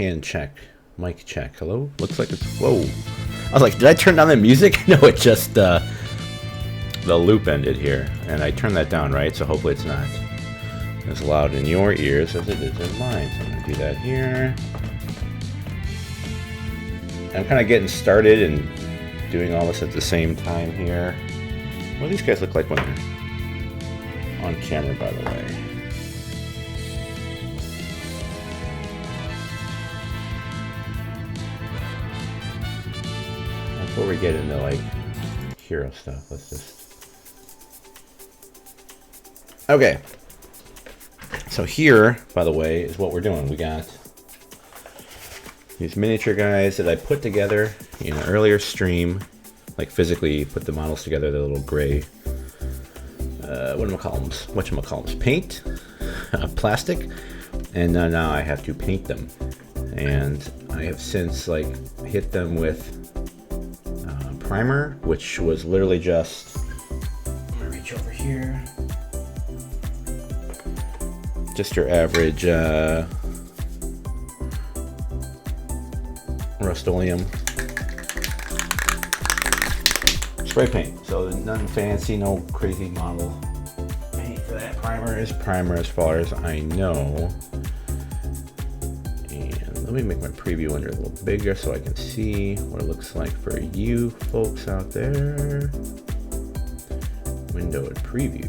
hand check, mic check. Hello? Looks like it's, whoa. I was like, did I turn down the music? No, it just, the loop ended here. And I turned that down, right? So hopefully it's not as loud in your ears as it is in mine. So I'm gonna do that here. I'm kind of getting started and doing all this at the same time here. What do these guys look like when they're on camera, by the way? Before we get into like hero stuff, let's just... Okay. So here, by the way, is what we're doing. We got these miniature guys that I put together in an earlier stream, like physically put the models together, the little gray, whatchamacallums, paint, plastic, and now I have to paint them. And I have since like hit them with primer, which was literally just, I'm gonna reach over here, just your average Rust-Oleum spray paint. So nothing fancy, no crazy model paint for that. Primer is primer as far as I know. And let me make my preview window a little bigger so I can see what it looks like for you folks out there. Window and preview.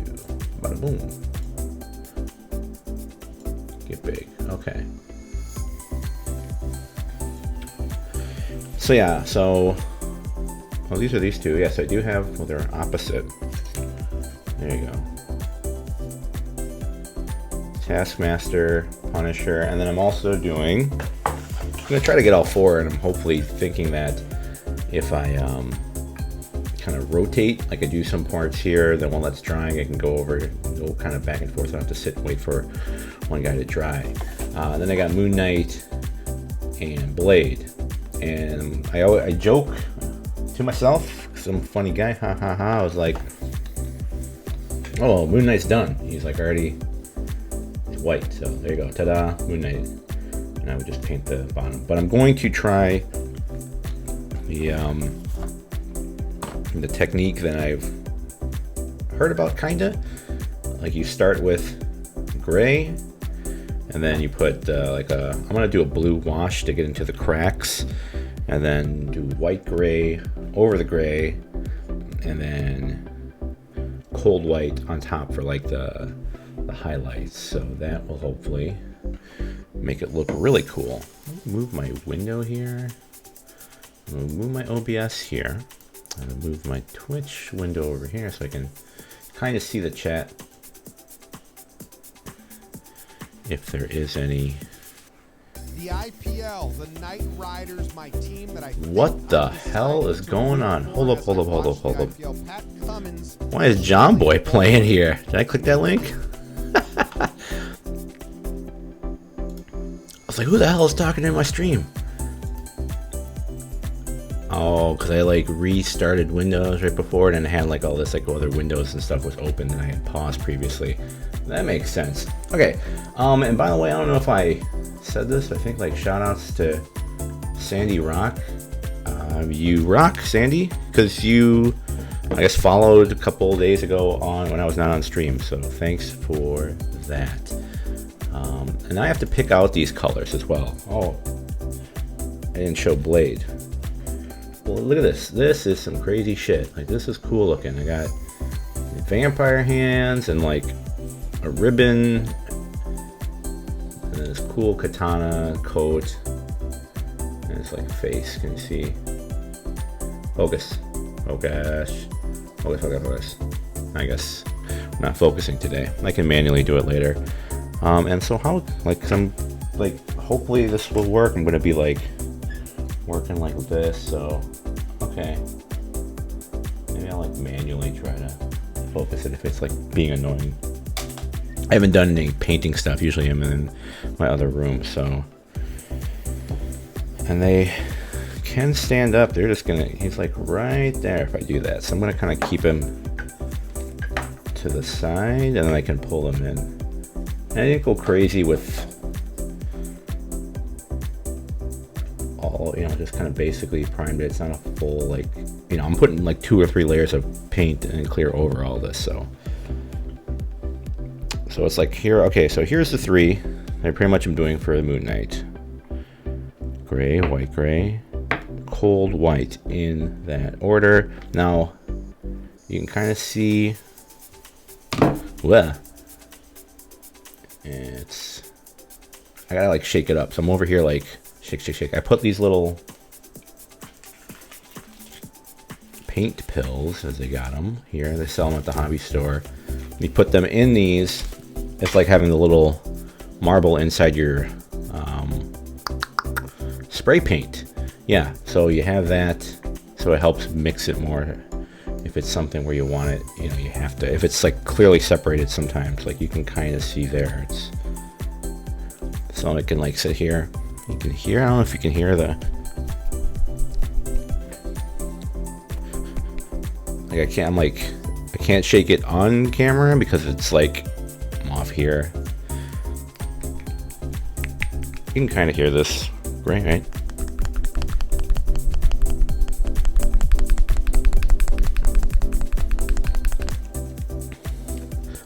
Bada boom. Get big. Okay. So yeah, so well, these are these two. Yes, I do have, well, they're opposite. There you go. Taskmaster, Punisher, and then I'm also doing, I'm gonna try to get all four, and I'm hopefully thinking that if I kind of rotate, like I do some parts here, then while that's drying, I can go over, go kind of back and forth. I don't have to sit and wait for one guy to dry. Then I got Moon Knight and Blade. And I joke to myself, because I'm a funny guy, ha ha ha. I was like, oh, Moon Knight's done. He's like already, he's white. So there you go, ta-da, Moon Knight. And I would just paint the bottom. But I'm going to try the technique that I've heard about, kinda. Like you start with gray, and then you put I'm gonna do a blue wash to get into the cracks, and then do white gray over the gray, and then cold white on top for like the highlights. So that will hopefully make it look really cool. Move my window here. I'm gonna move my OBS here. I'm gonna move my Twitch window over here so I can kind of see the chat, if there is any. The IPL, the Knight Riders, my team that I... What the hell is going on? Hold up. Why is John Boy playing here? Did I click that link? I was like, who the hell is talking in my stream? Oh, because I like restarted Windows right before it, and it had like all this like other windows and stuff was open that I had paused previously. That makes sense. Okay, and by the way, I don't know if I said this. I think like shout outs to Sandy Rock. You rock, Sandy, because you, I guess, followed a couple days ago on when I was not on stream. So thanks for that. And I have to pick out these colors as well. Oh, I didn't show Blade. Well, look at this. This is some crazy shit. Like, this is cool looking. I got vampire hands and like a ribbon and this cool katana coat, and it's like face. Can you see? Focus. Oh gosh. Focus. I guess I'm not focusing today. I can manually do it later. And so how, like, some, like, hopefully this will work. I'm gonna be like working like this. So okay, maybe I'll like manually try to focus it if it's like being annoying. I haven't done any painting stuff. Usually I'm in my other room, so. And they can stand up. They're just gonna, he's like right there if I do that. So I'm gonna kind of keep him to the side, and then I can pull him in. And I didn't go crazy with all, you know, just kind of basically primed it. It's not a full, like, you know, I'm putting like 2 or 3 layers of paint and clear over all this. So it's like here. Okay, so here's the 3 I pretty much am doing for the Moon Knight. Gray, white, gray, cold white, in that order. Now you can kind of see, well, I gotta like shake it up. So I'm over here like shake. I put these little paint pills, as they got them here. They sell them at the hobby store. You put them in these. It's like having the little marble inside your spray paint. Yeah, so you have that, so it helps mix it more. If it's something where you want it, you know, you have to. If it's like clearly separated, sometimes like you can kind of see there. It's so it can like sit here. You can hear. I don't know if you can hear the. Like I can't shake it on camera because it's like I'm off here. You can kind of hear this, right?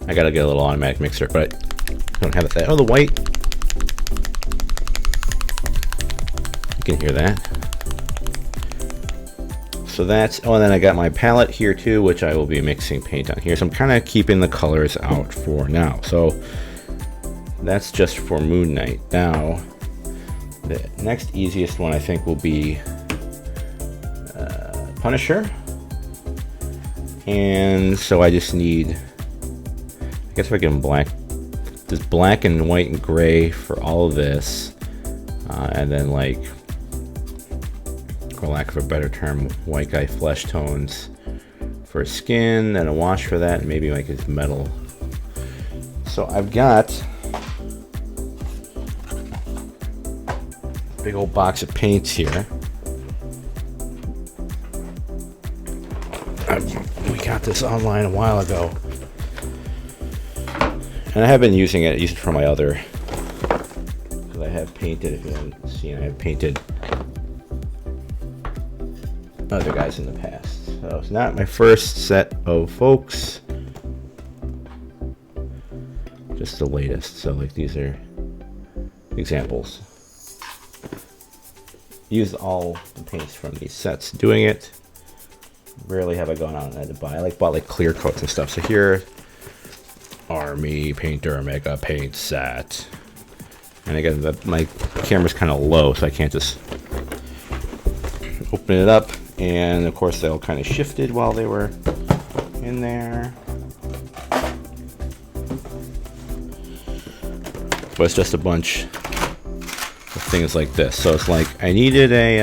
I gotta get a little automatic mixer, but I don't have that. Oh, the white. You can hear that. So that's, oh, and then I got my palette here too, which I will be mixing paint on here. So I'm kind of keeping the colors out for now. So that's just for Moon Knight. Now, the next easiest one I think will be Punisher. And so I just need, I guess if I give them black, just black and white and gray for all of this. And then like, for lack of a better term, white guy flesh tones for skin, and a wash for that, and maybe like his metal. So I've got a big old box of paints here. We got this online a while ago, and I have been using it. I used it for my other, because I have painted, if you haven't seen, I have painted other guys in the past. So it's not my first set of folks, just the latest. So like these are examples. Used all the paints from these sets doing it. Rarely have I gone out and had to buy. I like bought like clear coats and stuff. So here, Army Painter Mega Paint Set. And again, my camera's kind of low, so I can't just open it up. And of course they all kind of shifted while they were in there. But it's just a bunch of things like this. So it's like I needed a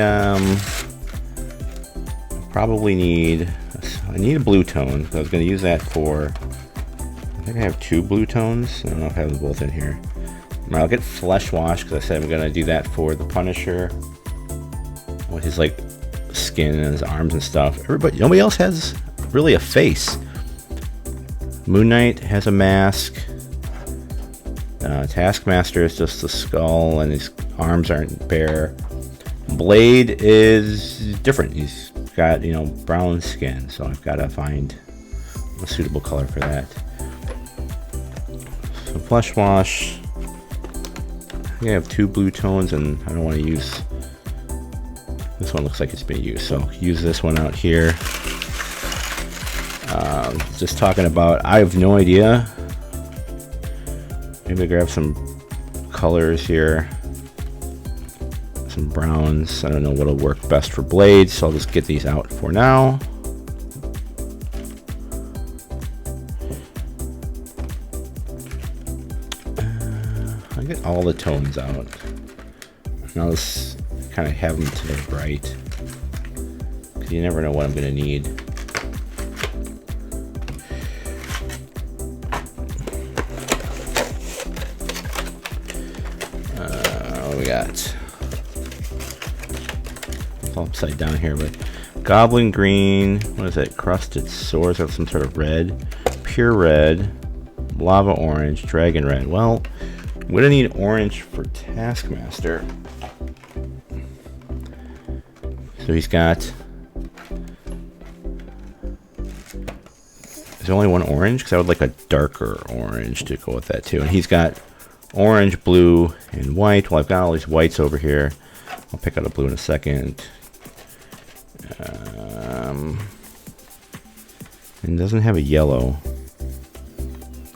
I need a blue tone. I was going to use that for, I think I have 2 blue tones. I don't know if I have them both in here. I'll get Flesh Wash because I said I'm going to do that for the Punisher with his like skin and his arms and stuff. Nobody else has really a face. Moon Knight has a mask. Taskmaster is just the skull and his arms aren't bare. Blade is different. He's got, you know, brown skin, so I've got to find a suitable color for that. So Flesh Wash. I think I have 2 blue tones, and I don't want to use this one. Looks like it's been used, so use this one out here. Just talking about, I have no idea. Maybe grab some colors here, some browns. I don't know what'll work best for blades, so I'll just get these out for now. I get all the tones out. Now let's kind of have them to the bright, because you never know what I'm going to need. What we got? It's all upside down here, but Goblin Green, what is it? Crusted Swords, or some sort of red. Pure Red, Lava Orange, Dragon Red. Well, I'm gonna need orange for Taskmaster. So he's got... Is there only one orange? Because I would like a darker orange to go with that too. And he's got orange, blue, and white. Well, I've got all these whites over here. I'll pick out a blue in a second. And doesn't have a yellow.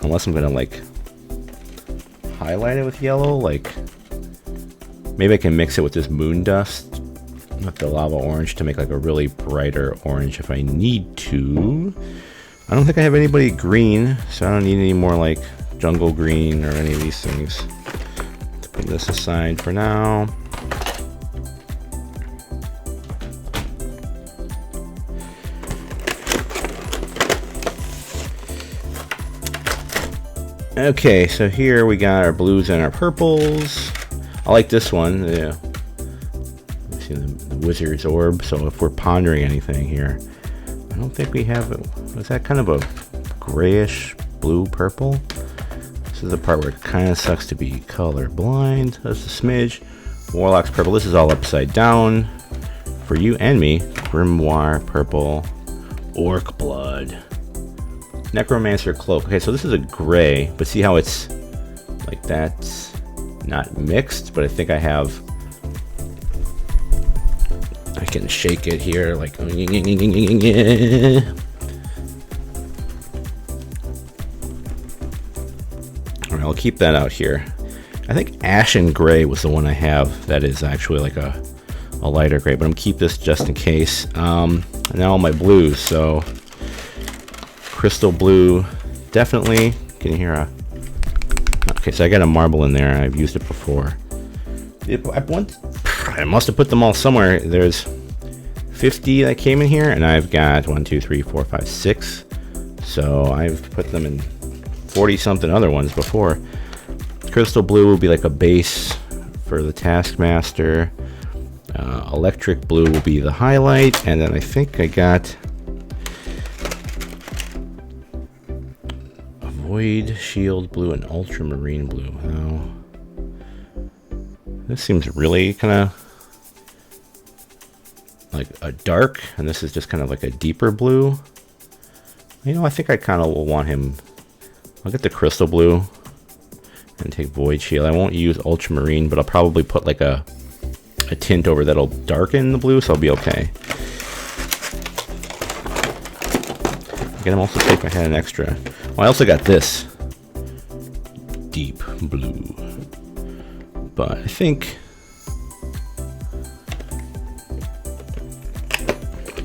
Unless I'm going to like highlight it with yellow. Like maybe I can mix it with this moon dust with the lava orange to make like a really brighter orange if I need to. I don't think I have anybody green, so I don't need any more like jungle green or any of these things. Let's put this aside for now. Okay, so here we got our blues and our purples. I like this one. Yeah. See the wizard's orb. So if we're pondering anything here, I don't think we have it. Was that kind of a grayish blue purple? This is the part where it kind of sucks to be color blind. That's a smidge. Warlock's purple. This is all upside down for you and me. Grimoire purple. Orc blood. Necromancer cloak. Okay, so this is a gray, but see how it's like that's not mixed, but I think I have. I can shake it here like. Alright, I'll keep that out here. I think Ashen Gray was the one I have that is actually like a lighter gray, but I'm gonna keep this just in case. Now all my blues, so crystal blue, definitely. Can you hear a... Okay, so I got a marble in there. I've used it before. I must have put them all somewhere. There's 50 that came in here, and I've got 1, 2, 3, 4, 5, 6. So I've put them in 40-something other ones before. Crystal blue will be like a base for the Taskmaster. Electric blue will be the highlight, and then I think I got a void, shield blue, and ultramarine blue. Now, this seems really kind of like a dark, and this is just kind of like a deeper blue. You know, I think I kind of will want him. I'll get the crystal blue and take void shield. I won't use ultramarine, but I'll probably put like a tint over that'll darken the blue, so I'll be okay. Again, I'm also safe if I had an extra. Well, I also got this deep blue, but I think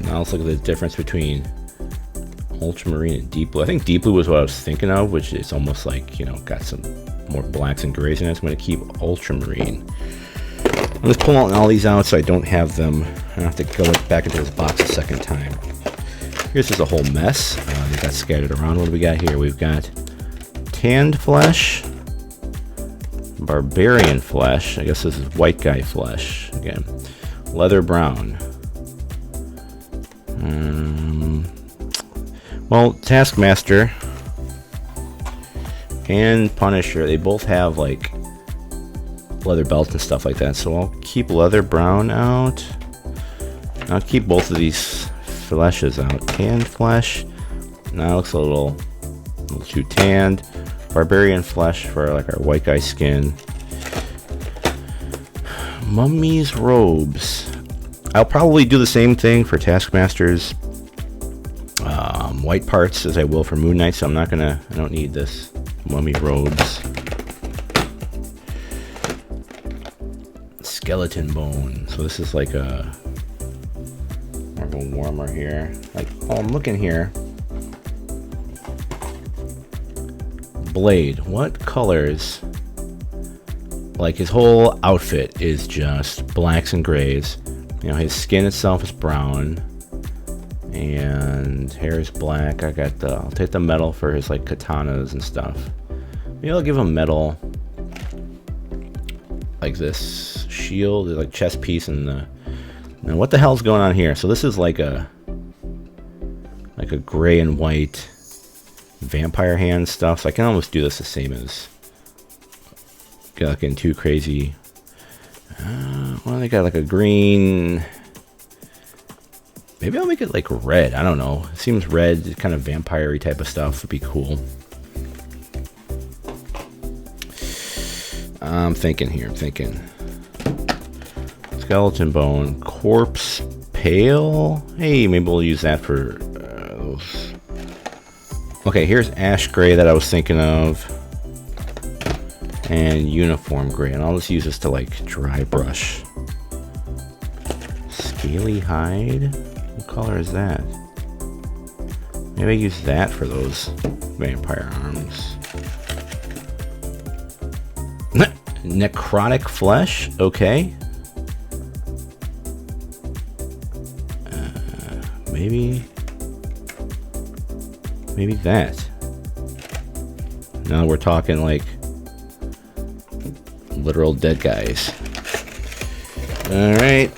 now let's look at the difference between ultramarine and deep blue. I think deep blue was what I was thinking of, which is almost like, you know, got some more blacks and grays in it. So I'm going to keep ultramarine. I'm just pulling all these out so I don't have them. I don't have to go back into this box a second time. Here's just a whole mess. They got scattered around. What do we got here? We've got tanned flesh, barbarian flesh. I guess this is white guy flesh. Again, leather brown. Well, Taskmaster and Punisher, they both have like leather belts and stuff like that, so I'll keep leather brown out. I'll keep both of these fleshes out. Tanned flesh, now it looks a little too tanned. Barbarian flesh for like our white guy skin. Mummy's robes. I'll probably do the same thing for Taskmaster's white parts as I will for Moon Knight, so I don't need this mummy robes. Skeleton bone. So this is like a more of a warmer here. Like, oh, I'm looking here. Blade. What colors? Like his whole outfit is just blacks and grays. You know, his skin itself is brown, and hair is black. I'll take the metal for his like katanas and stuff. Maybe I'll give him metal, like this shield, like chest piece, and the. Now what the hell's going on here? So this is like a gray and white vampire hand stuff. So I can almost do this the same as. Not getting too crazy. Well, they got like a green. Maybe I'll make it like red. I don't know. It seems red, kind of vampire-y type of stuff would be cool. I'm thinking here. I'm thinking. Skeleton bone, corpse pale. Hey, maybe we'll use that for those. Okay, here's ash gray that I was thinking of, and uniform gray, and I'll just use this to like dry brush. Scaly hide. What color is that? Maybe I use that for those vampire arms. Necrotic flesh. Okay. Maybe that. Now we're talking like literal dead guys. All right.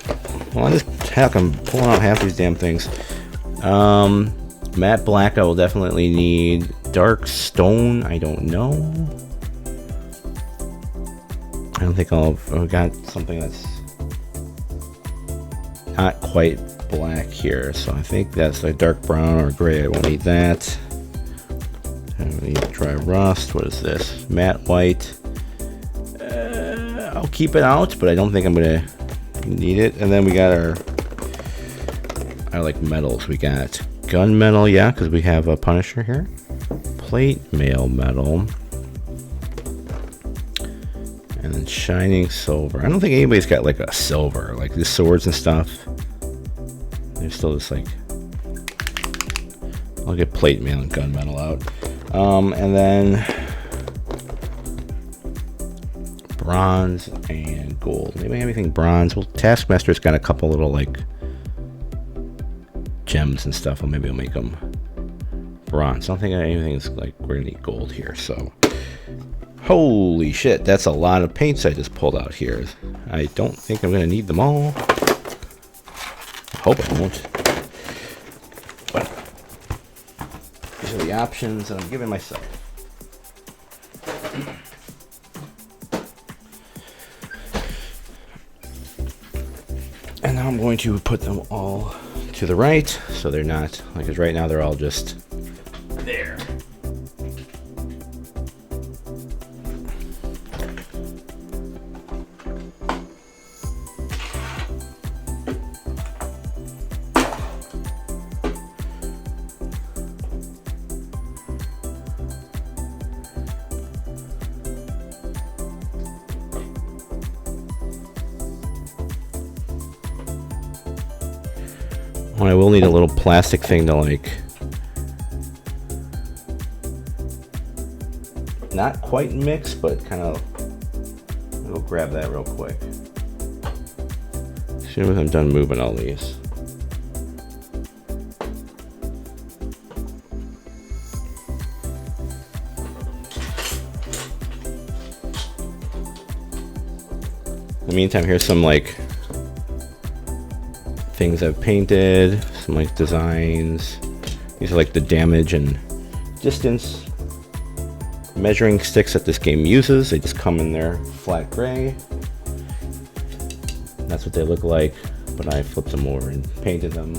Well, I'm pulling out half these damn things. Matte black I will definitely need. Dark stone, I don't know. I don't think I've got something that's not quite black here, so I think that's like dark brown or gray. I won't need that. I need dry rust. What is this? Matte white. I'll keep it out, but I don't think I'm gonna need it. And then we got our like metals. We got gunmetal, yeah, because we have a Punisher here. Plate mail metal. And then shining silver. I don't think anybody's got like a silver, like the swords and stuff. They're still just like, I'll get plate mail and gunmetal out. And then bronze and gold. Maybe anything bronze. Well, Taskmaster's got a couple little like gems and stuff. Well, maybe I'll make them bronze. I don't think anything's like we're gonna need gold here. So, holy shit, that's a lot of paints I just pulled out here. I don't think I'm gonna need them all. I hope I won't. But these are the options that I'm giving myself. And now I'm going to put them all to the right, so they're not, like, because right now they're all just there. I will need a little plastic thing to like not quite mix, but kind of. I'll grab that real quick. As soon as I'm done moving all these. In the meantime, here's some like things I've painted, some like designs. These are like the damage and distance measuring sticks that this game uses. They just come in there flat gray. That's what they look like, but I flipped them over and painted them.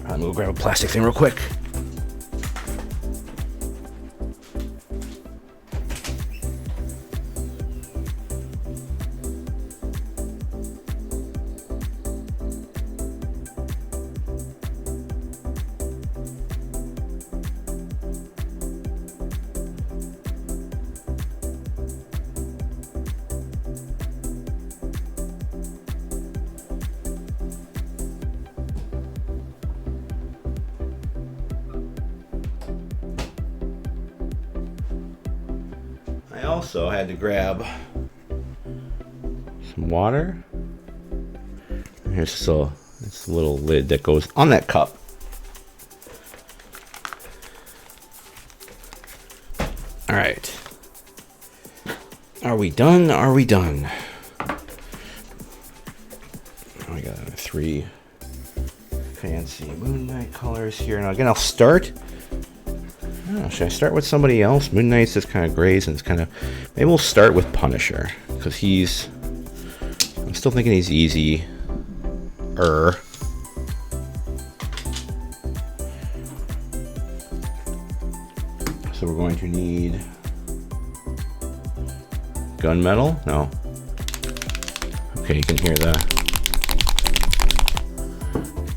I'm gonna grab a plastic thing real quick. I also had to grab some water. Here's so this little lid that goes on that cup. All right. Are we done? Are we done? We got 3 fancy Moon Knight colors here. Now again, I'll start. Oh, should I start with somebody else? Moon Knight's just kind of grays and it's kind of. Maybe we'll start with Punisher because he's I'm still thinking he's easy. So we're going to need gunmetal? No. Okay, you can hear the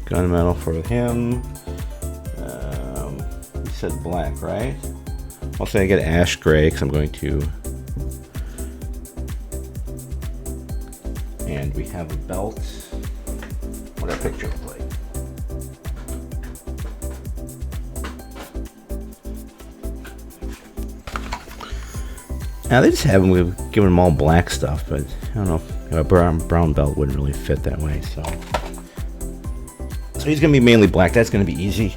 gunmetal for him. You said black, right? I'll say I get ash gray because I'm going to. And we have a belt. What that picture look like? Now they just have them. We've given them all black stuff, but I don't know if a brown belt wouldn't really fit that way. So he's gonna be mainly black. That's gonna be easy.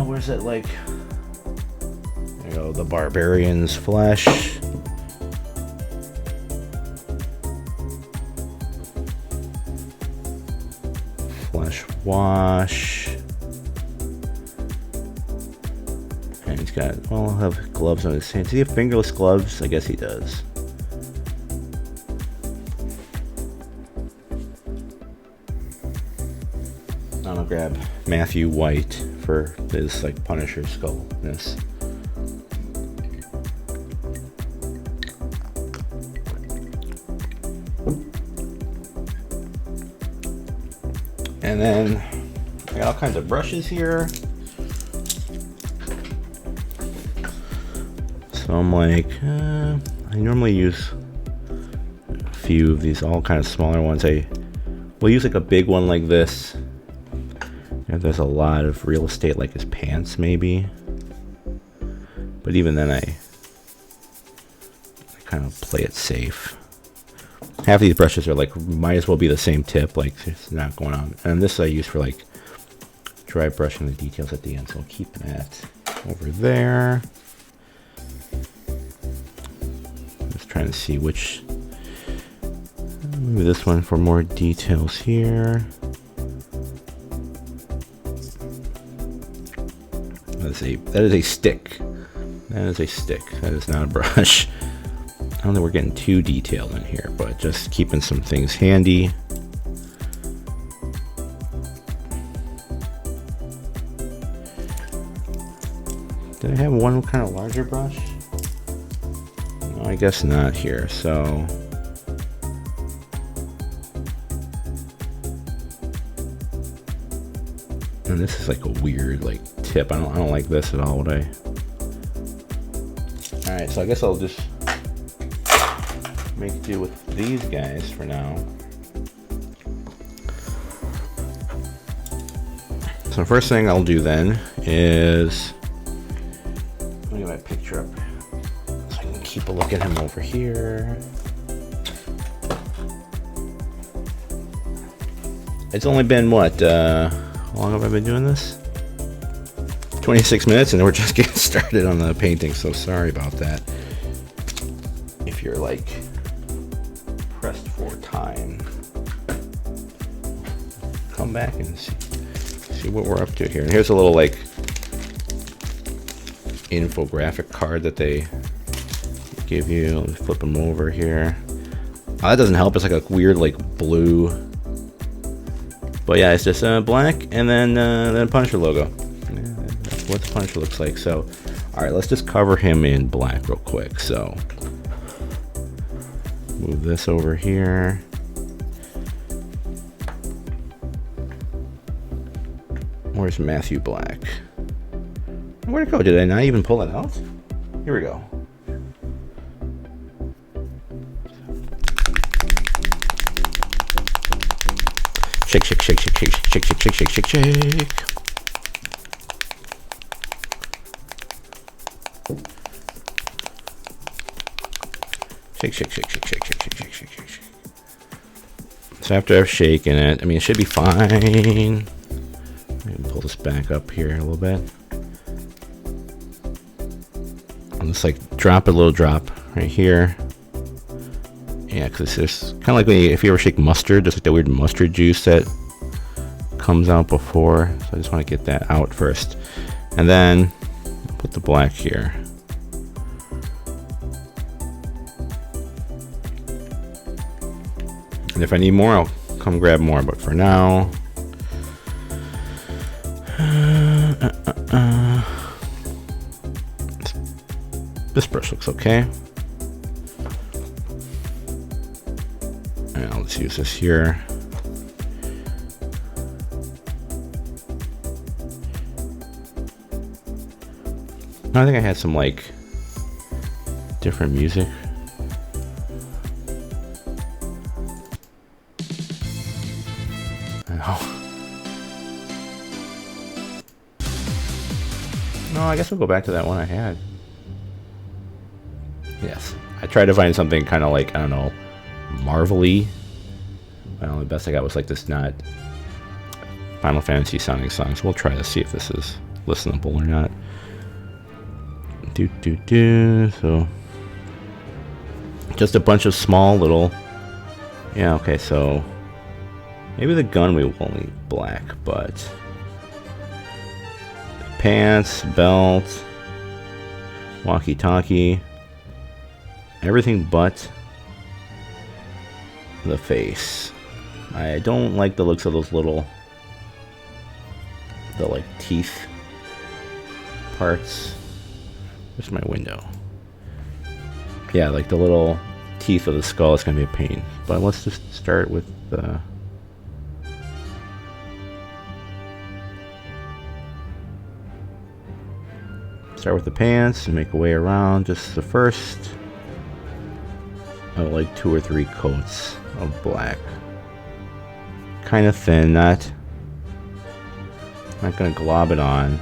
Where's that? Like, there you go. The Barbarian's flesh. Flesh wash. And he's got, well, he'll have gloves on his hands. Does he have fingerless gloves? I guess he does. I'll grab Matthew White for his like Punisher skullness. And then I got all kinds of brushes here. So I'm like, I normally use a few of these, all kind of smaller ones. I will use like a big one like this. If there's a lot of real estate, like his pants maybe. But even then I kind of play it safe. Half of these brushes are like, might as well be the same tip, like it's not going on. And this I use for like dry brushing the details at the end, so I'll keep that over there. Just trying to see which, maybe this one for more details here. That is a stick. That is a stick. That is not a brush. I don't think we're getting too detailed in here, but just keeping some things handy. Did I have one kind of larger brush? No, I guess not here. So and this is like a weird like tip. I don't like this at all. Would I? All right, so I guess I'll just make do with these guys for now. So first thing I'll do then is, let me get my picture up so I can keep a look at him over here. It's only been what, how long have I been doing this? 26 minutes, and we're just getting started on the painting, so sorry about that. If you're like pressed for time, come back and see what we're up to here. And here's a little like infographic card that they give you. Let me flip them over here. Oh, that doesn't help. It's like a weird like blue, but yeah, it's just black and then Punisher logo. Yeah, that's what the Punisher looks like. So all right, let's just cover him in black real quick. So move this over here. Where's Matthew Black? Where'd it go? Did I not even pull it out? Here we go. Shake, shake, shake, shake, shake, shake, shake, shake, shake, shake, shake. Shake, shake, shake, shake, shake, shake, shake, shake, shake, shake, shake. So after I've shaken it, I mean, it should be fine. Pull this back up here a little bit. I'll just like drop a little drop right here. Yeah, because it's just kind of like when if you ever shake mustard, just like the weird mustard juice that comes out before. So I just want to get that out first. And then I'll put the black here. And if I need more, I'll come grab more. But for now, this brush looks okay. And let's use this here. I think I had some like different music. No, I guess we'll go back to that one I had. Yes, I tried to find something kind of like, I don't know, Marvel-y. Well, the best I got was like this not Final Fantasy sounding song, so we'll try to see if this is listenable or not. So just a bunch of small little, yeah, okay, so maybe the gun we will need black, but pants, belt, walkie-talkie, everything but the face. I don't like the looks of those little, the like teeth parts. Where's my window? Yeah, like the little teeth of the skull is gonna be a pain. But let's just start with the pants and make a way around. Just the first of like 2 or 3 coats of black. Kind of thin, not gonna glob it on.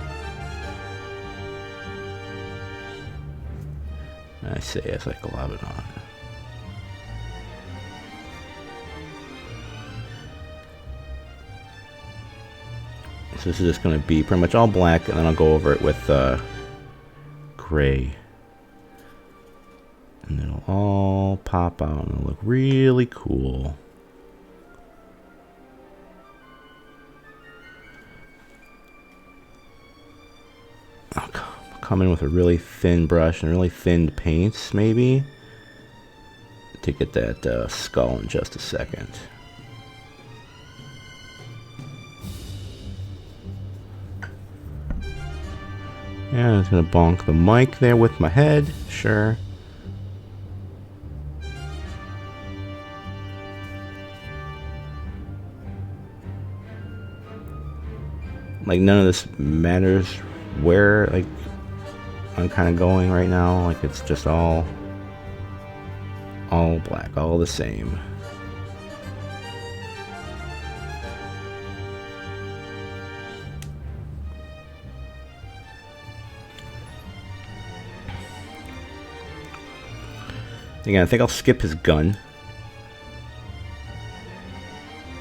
I say as I glob it on. So this is just going to be pretty much all black, and then I'll go over it with gray. And it'll all pop out and it'll look really cool. I'll come in with a really thin brush and really thin paints, maybe, to get that skull in just a second. Yeah, I'm just gonna bonk the mic there with my head, sure. Like, none of this matters where, like, I'm kind of going right now. Like, it's just all black, all the same. Again, I think I'll skip his gun.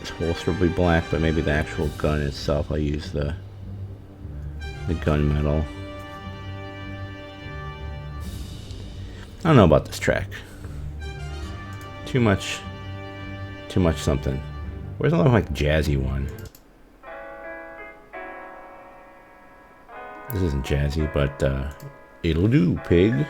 His holster will be black, but maybe the actual gun itself, I'll use the gunmetal. I don't know about this track. Too much something. Where's another like jazzy one? This isn't jazzy, but it'll do, pig.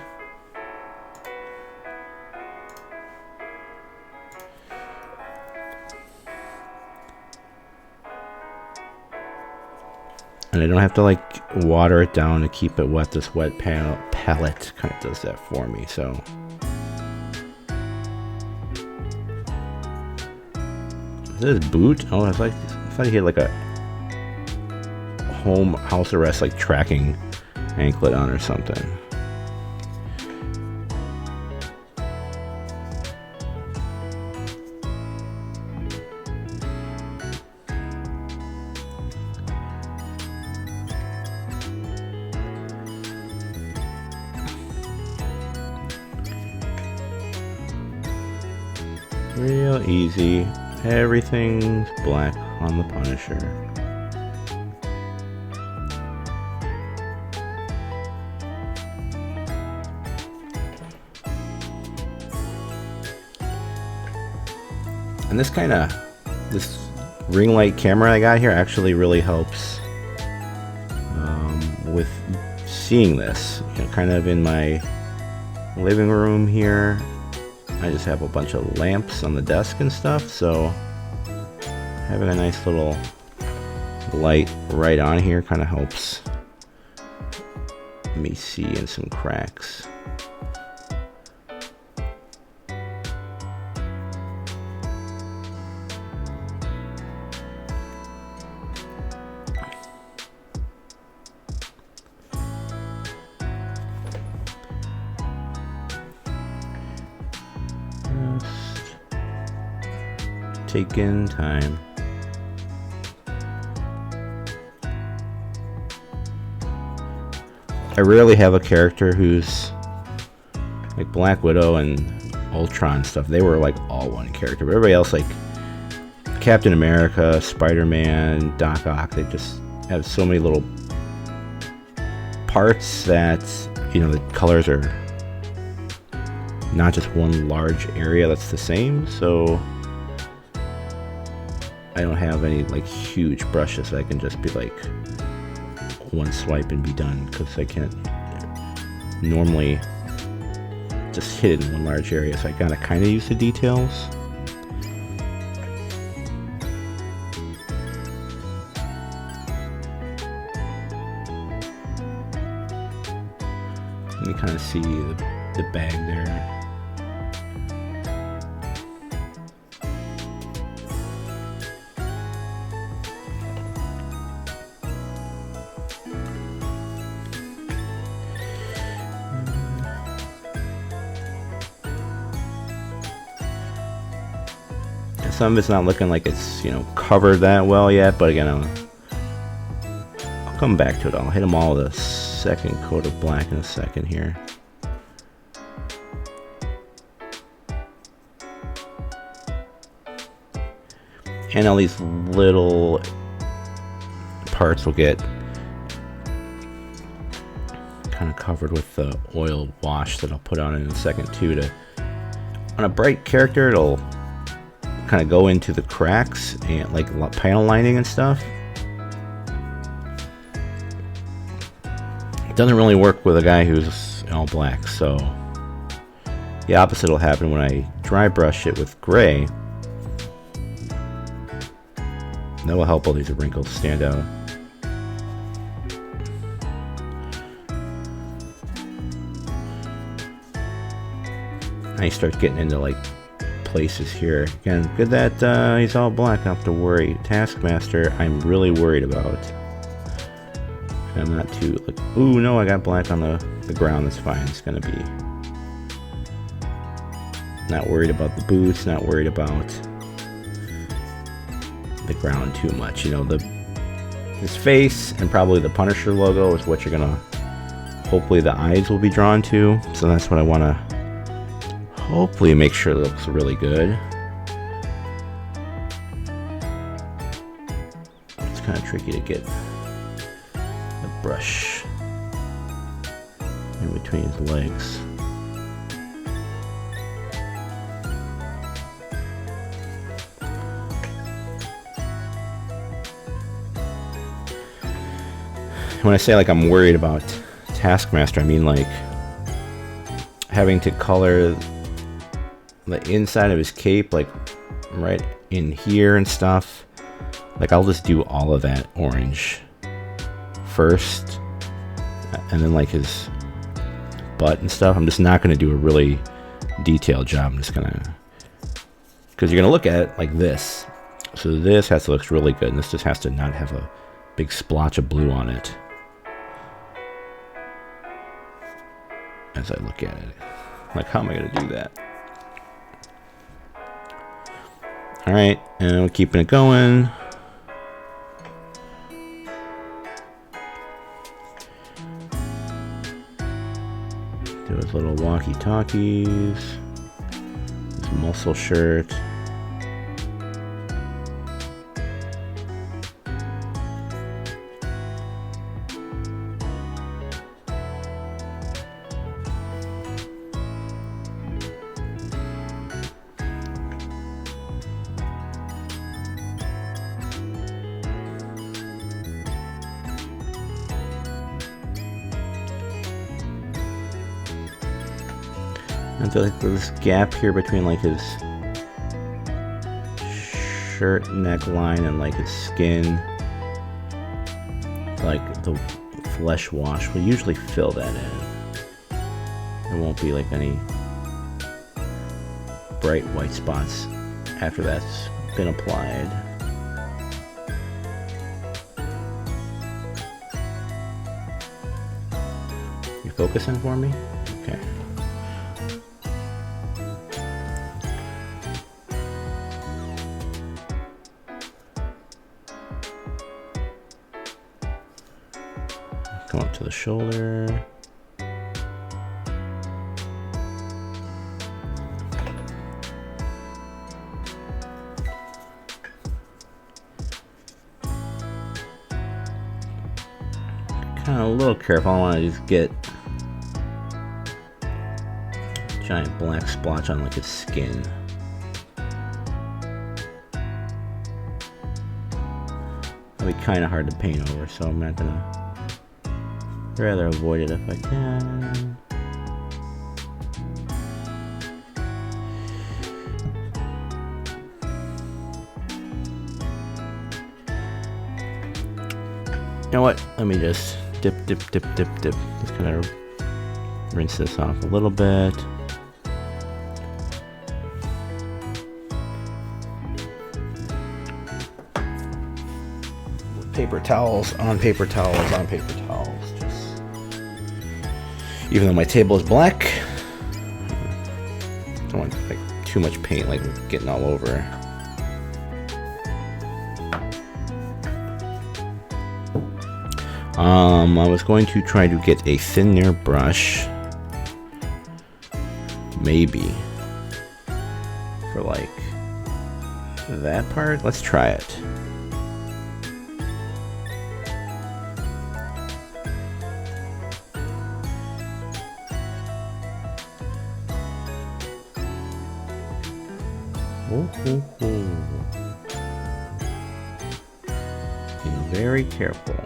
And I don't have to like water it down to keep it wet. This wet palette kind of does that for me, so. Is this boot? Oh, I thought he had like a home house arrest like tracking anklet on or something. Real easy. Everything's black on the Punisher. And this ring light camera I got here actually really helps with seeing this. You know, kind of in my living room here. I just have a bunch of lamps on the desk and stuff, so having a nice little light right on here kind of helps me see in some cracks. Taking time. I rarely have a character who's like Black Widow and Ultron stuff. They were like all one character, but everybody else, like Captain America, Spider-Man, Doc Ock, they just have so many little parts that, you know, the colors are not just one large area that's the same. So I don't have any like huge brushes that I can just be like one swipe and be done, because I can't normally just hit it in one large area, so I gotta kind of use the details. You can kind of see the bag there. Some of it's not looking like it's, you know, covered that well yet, but again, I'll come back to it. I'll hit them all with a second coat of black in a second here. And all these little parts will get kind of covered with the oil wash that I'll put on in a second too. On a bright character, it'll kind of go into the cracks and like panel lining and stuff. It doesn't really work with a guy who's all black, so the opposite will happen when I dry brush it with gray. That will help all these wrinkles stand out. Now you start getting into like places here. Again, good that he's all black, not to worry. Taskmaster, I'm really worried about. I'm not too like, ooh no, I got black on the ground, that's fine. It's gonna be not worried about the boots, not worried about the ground too much. You know, his face and probably the Punisher logo is what you're gonna, hopefully the eyes will be drawn to, so that's what I want to hopefully make sure it looks really good. It's kind of tricky to get the brush in between his legs. When I say like I'm worried about Taskmaster, I mean like having to color the inside of his cape, like right in here and stuff. Like I'll just do all of that orange first, and then like his butt and stuff. I'm just not going to do a really detailed job. I'm just gonna, because you're gonna look at it like this. So this has to look really good, and this just has to not have a big splotch of blue on it. As I look at it, like how am I going to do that? All right, and we're keeping it going. Do his little walkie-talkies, his muscle shirt. until like this gap here between like his shirt neckline and like his skin, like the flesh wash will usually fill that in. There won't be like any bright white spots after that's been applied. You focusing for me? Okay. Come up to the shoulder. Kind of a little careful. I want to just get a giant black splotch on like his skin. It'll be kind of hard to paint over, so I'm not gonna. Rather avoid it if I can. You know what? Let me just dip. Just kind of rinse this off a little bit. Paper towels on paper towels on paper towels. Just, even though my table is black, I don't want like too much paint like getting all over. I was going to try to get a thinner brush, maybe for like that part. Let's try it. Be very careful.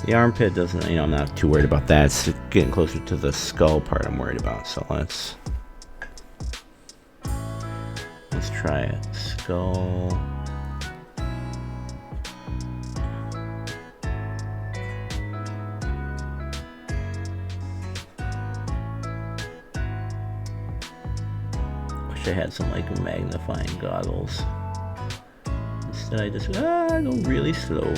The armpit doesn't, I'm not too worried about that. It's getting closer to the skull part I'm worried about. So let's try it. Skull. Wish I had some like magnifying goggles. Instead I just go really slow.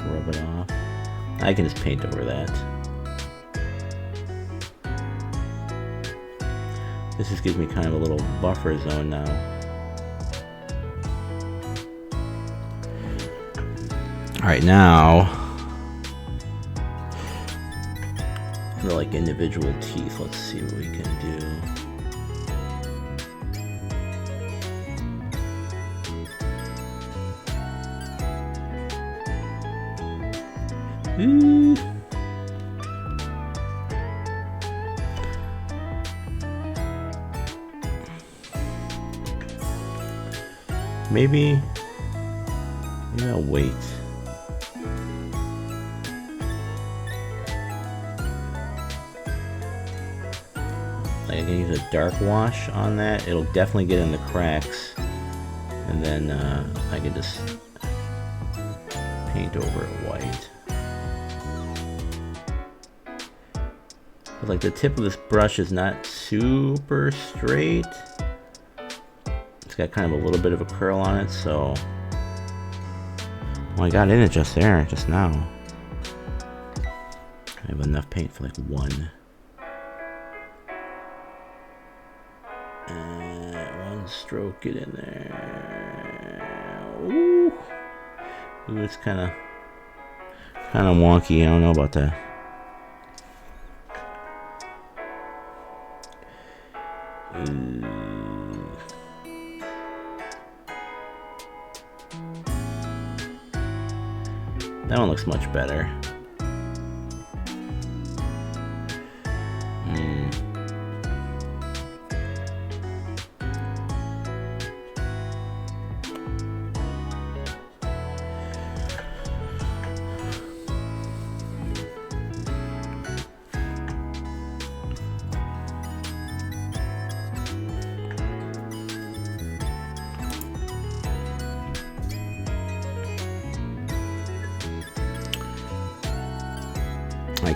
Rub it off. I can just paint over that. This just gives me kind of a little buffer zone now. Alright, now the like individual teeth, let's see what we can do. Maybe I'll wait. Like I can use a dark wash on that. It'll definitely get in the cracks, and then I can just paint over it white. But like the tip of this brush is not super straight. It's got kind of a little bit of a curl on it, so well, I got in it just there, just now. I have enough paint for like one. One stroke, get in there. Ooh, it's kind of wonky. I don't know about that. That one looks much better.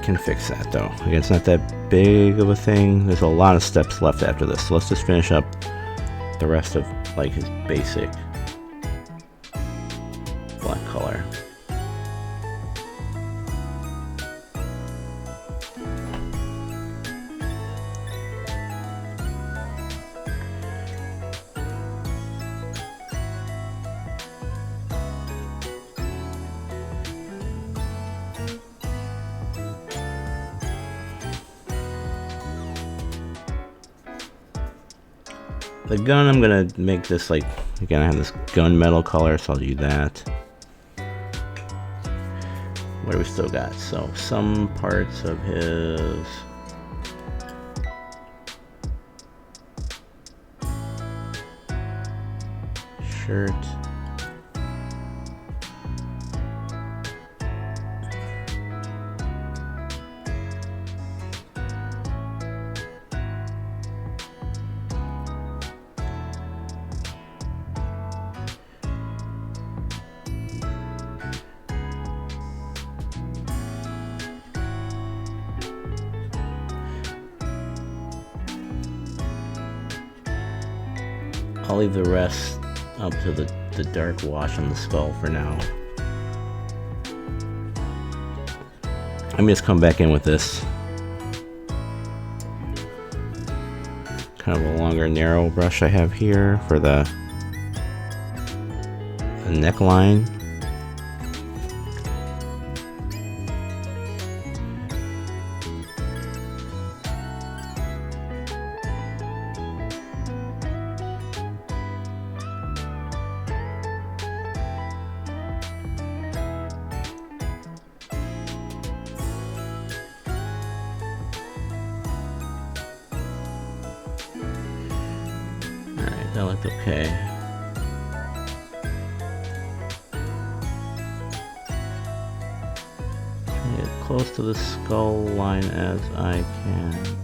can fix that though. Again, it's not that big of a thing. There's a lot of steps left after this. So let's just finish up the rest of like his basic black color. The gun, I'm gonna make this like, again, I have this gunmetal color, so I'll do that. What do we still got? So some parts of his shirt. I'll leave the rest up to the dark wash on the skull for now. Let me just come back in with this. Kind of a longer, narrow brush I have here for the neckline. That looked okay. Try to get close to the skull line as I can.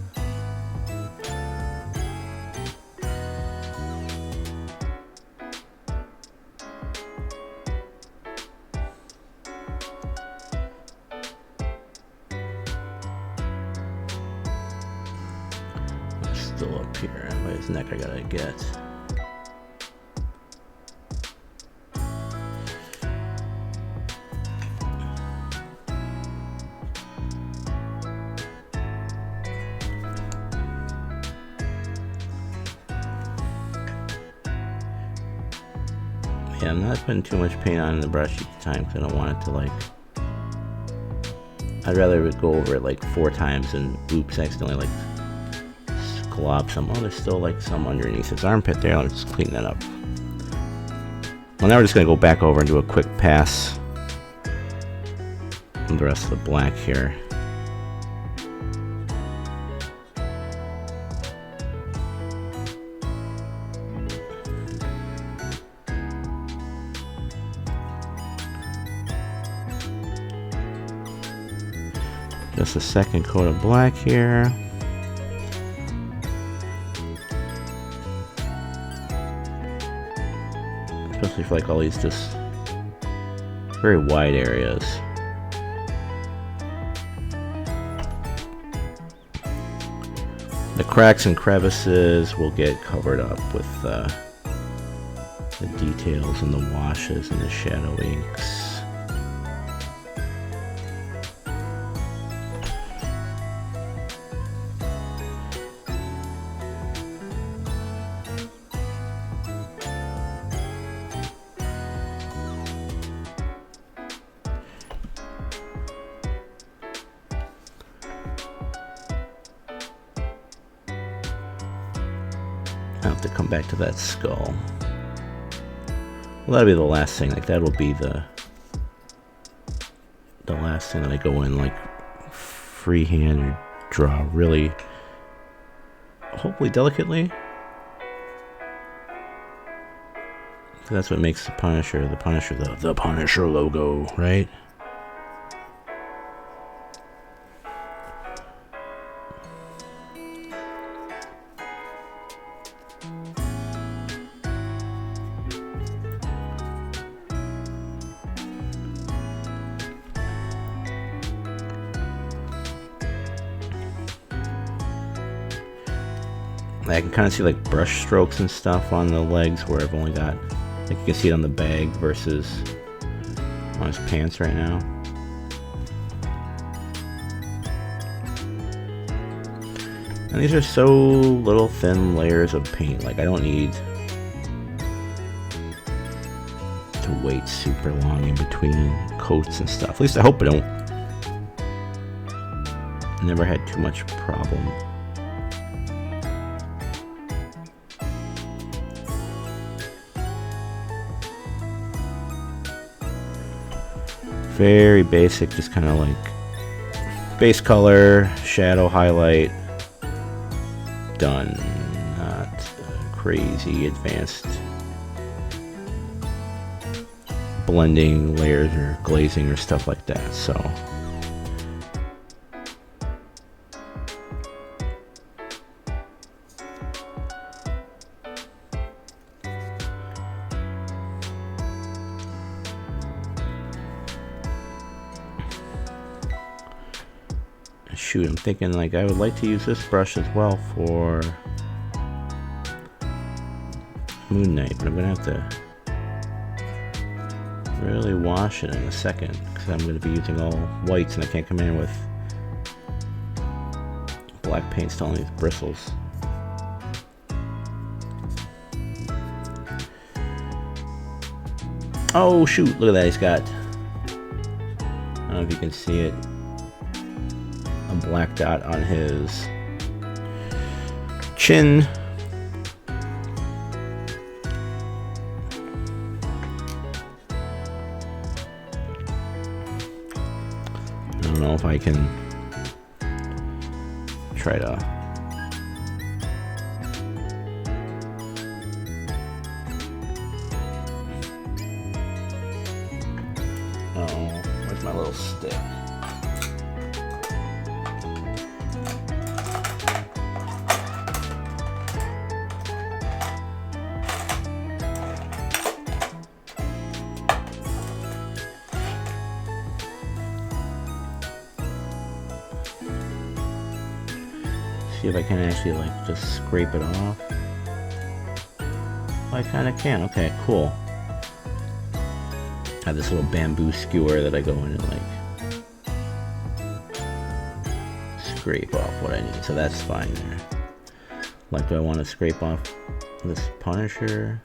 It's still up here. By his neck I gotta get. Yeah, I'm not putting too much paint on the brush each time because I don't want it to like... I'd rather go over it like 4 times and oops, accidentally like glob some. Oh, there's still like some underneath his armpit there. I'll just clean that up. Well, now we're just going to go back over and do a quick pass on the rest of the black here. Just a second coat of black here. Especially for like all these just very wide areas. The cracks and crevices will get covered up with the details and the washes and the shadow inks. I have to come back to that skull. Well, that'll be the last thing. Like that'll be the last thing that I go in like freehand or draw really, hopefully delicately. That's what makes the Punisher the Punisher logo, right? I can kind of see like brush strokes and stuff on the legs where I've only got, like you can see it on the bag versus on his pants right now. And these are so little thin layers of paint, like I don't need to wait super long in between coats and stuff. At least I hope I don't. Never had too much problem. Very basic, just kind of like base color, shadow, highlight, done. Not crazy advanced blending layers or glazing or stuff like that, so shoot, I'm thinking like I would like to use this brush as well for Moon Knight, but I'm gonna have to really wash it in a second because I'm going to be using all whites and I can't come in with black paint still on these bristles. Oh shoot, look at that, he's got, I don't know if you can see it, a black dot on his chin. I don't know if I can try to where's my little stick? See if I can actually like just scrape it off. Oh, I kind of can. Okay, cool. I have this little bamboo skewer that I go in and like scrape off what I need, so that's fine there. Like, do I want to scrape off this Punisher?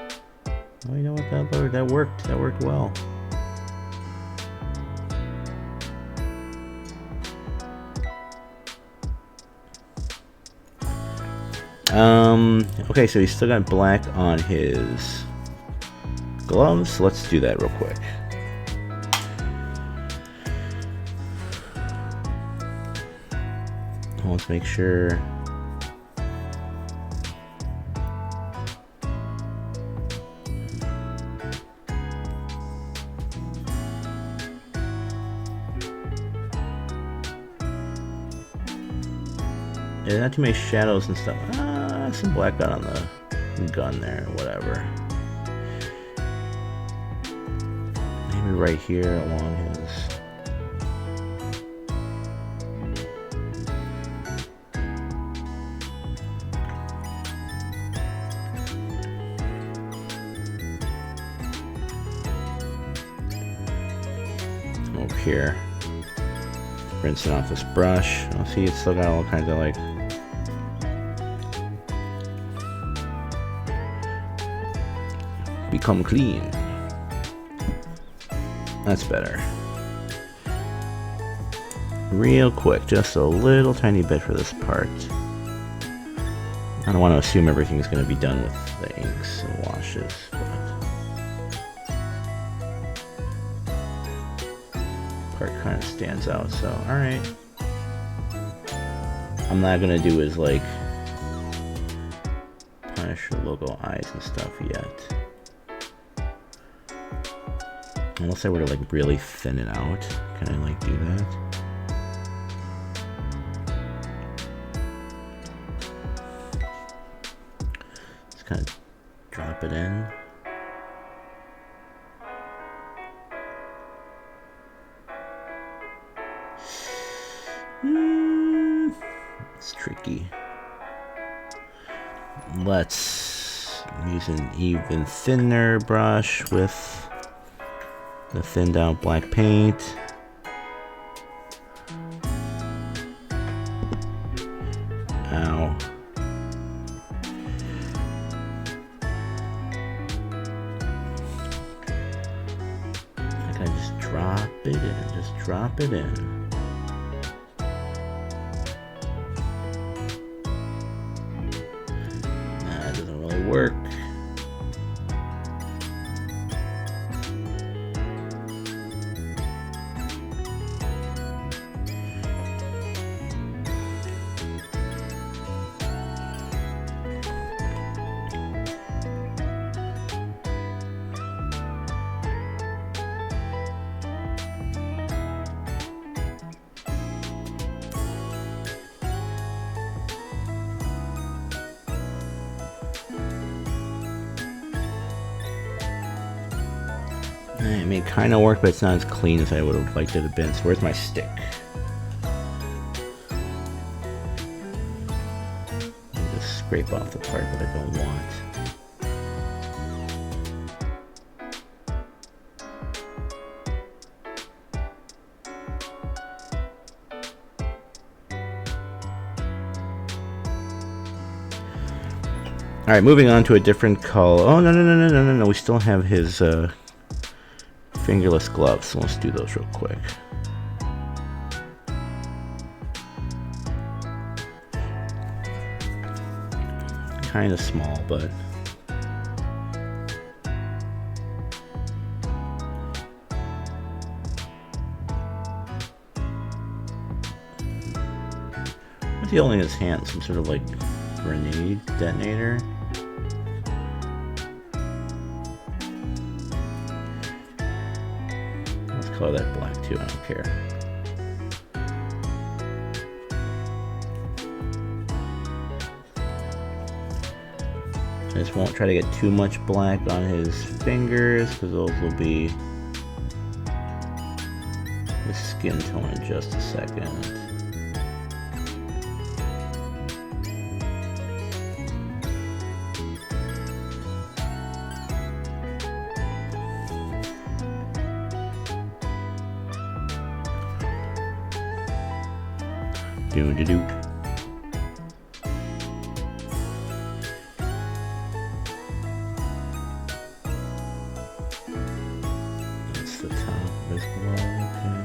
Oh, you know what? That worked. That worked well. Okay, so he's still got black on his gloves. Let's do that real quick. Let's make sure. Yeah, not too many shadows and stuff. Some black on the gun there, whatever. Maybe right here along his. Over here. Rinsing off this brush. I'll see it's still got all kinds of like become clean. That's better. Real quick, just a little tiny bit for this part. I don't want to assume everything's going to be done with the inks and washes, but part kind of stands out, so alright. I'm not going to do his like Punisher logo eyes and stuff yet. Unless I were to like really thin it out, can I like do that? Just kind of drop it in. It's tricky. Let's use an even thinner brush with the thinned out black paint. Ow. I can just drop it in, just drop it in. Nah, it doesn't really work. I mean, it kind of worked, but it's not as clean as I would have liked it to have been. So where's my stick? Just scrape off the part that I don't want. All right, moving on to a different color. Oh, no. We still have his fingerless gloves, so let's do those real quick. Kind of small, but what's he holding in his hand? Some sort of like grenade detonator? Let's color that black too, I don't care. I just won't try to get too much black on his fingers because those will be the skin tone in just a second. Do-do-do. That's the top of his glove, okay.